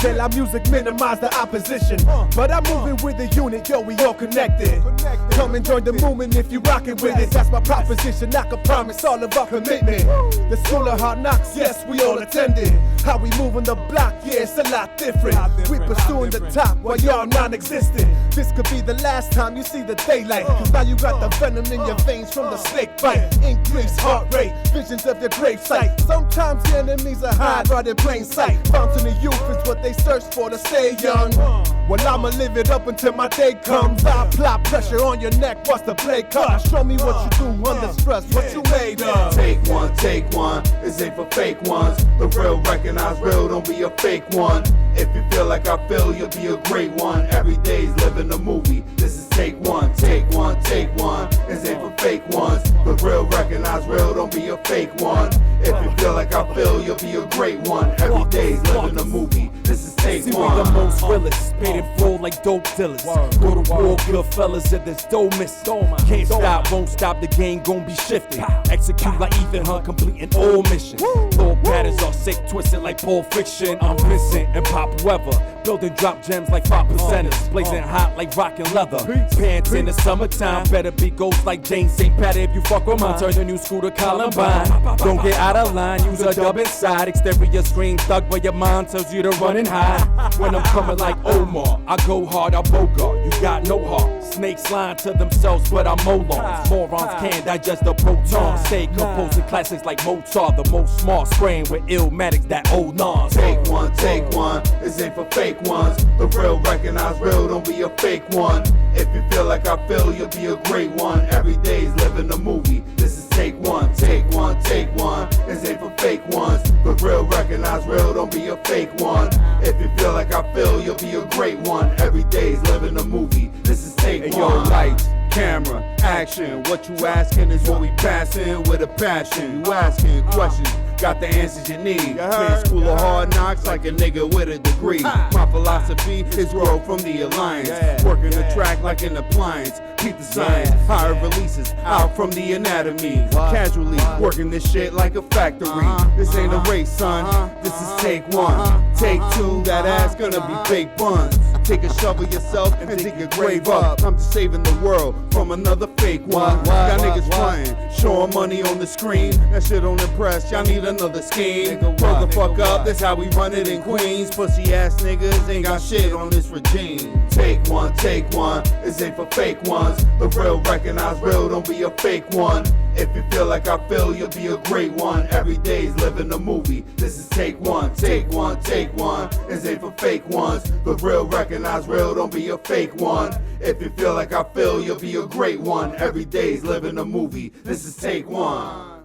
They la music minimize the opposition. But I'm moving with the unit, yo, we all connected. Come and join the movement if you rockin' with it. That's my proposition, I can promise all about commitment. The school of hard knocks, yes, we all attended. How we moving the block, yeah, it's a lot different. We pursuing the top while y'all non-existent. This could be the last time you see the daylight. Cause now you got the venom in your veins from the snake bite. Increased heart rate, visions of your grave site. Sometimes the enemies are hide right in plain sight. Fountain of youth is what they search for to stay young. Well, I'ma live it up until my day comes. I apply pressure on your neck, watch the blade cut. Show me what you do under stress, what you made of. Take one, this ain't for fake ones. The real recognize real, don't be a fake one. If you feel like I feel, you'll be a great one. Every day's living a movie, this is take one. This ain't for fake ones. The real recognize real, don't be a fake one. If you feel like I feel, you'll be a great one. Every day's living a movie, this is take See, one. we the most realest, paid in full like dope dealers. Go to war, good fellas, if there's dough miss. Can't stop, won't stop, the game gon' be shifted. Execute like Ethan Hunt, completing all missions. Thought patterns are sick, twisted like Pulp Fiction. I'm Vincent and Pop Weather, building drop gems like 5%ers. Blazing hot like rockin' leather. Pants in the summertime, better be ghost like Jane St. Patty if you fuck with mine. Turn the new school to Columbine. Don't get out of line, use a dub inside. Exterior screen thug where your mind tells you to run and hide. When I'm coming like Omar, I go hard, I bogart. You got no heart. Snakes lying to themselves, but I'm Molons. Morons can't digest the proton. Stay composing classics like Mozart. The most smart, spraying with illmatics that old Nas. Take one, this ain't for fake ones. The real recognize real, don't be a fake one. If you feel like I feel, you'll be a great one. Every day's living a movie, this is take one. This ain't for fake ones. The real recognize real, don't be a fake one. If you feel like I feel, you'll be a great one. Every day's living a movie, this is take Hey, one. yo, lights, camera, action. What you asking is what we passing with a passion. You asking questions, got the answers you need. Playing school of hard knocks like a nigga with a degree. My philosophy is grow from the alliance. Working the track like an appliance. Keep the science, higher releases out from the anatomy. Casually working this shit like a factory. This ain't a race, son. This is take one. Take two, that ass gonna be fake buns. Take a shovel yourself and dig your grave up. I'm just saving the world from another fake one. Y'all niggas flying, showing money on the screen. That shit don't impress, y'all need another scheme. Hold the fuck up, that's how we run it in Queens. Pussy ass niggas ain't got shit on this regime. Take one, this ain't for fake ones. The real recognize real, don't be a fake one. If you feel like I feel, you'll be a great one. Every day's living a movie, this is take one. This ain't for fake ones. The real recognize real, don't be a fake one. If you feel like I feel, you'll be a great one. Every day's living a movie, this is take one.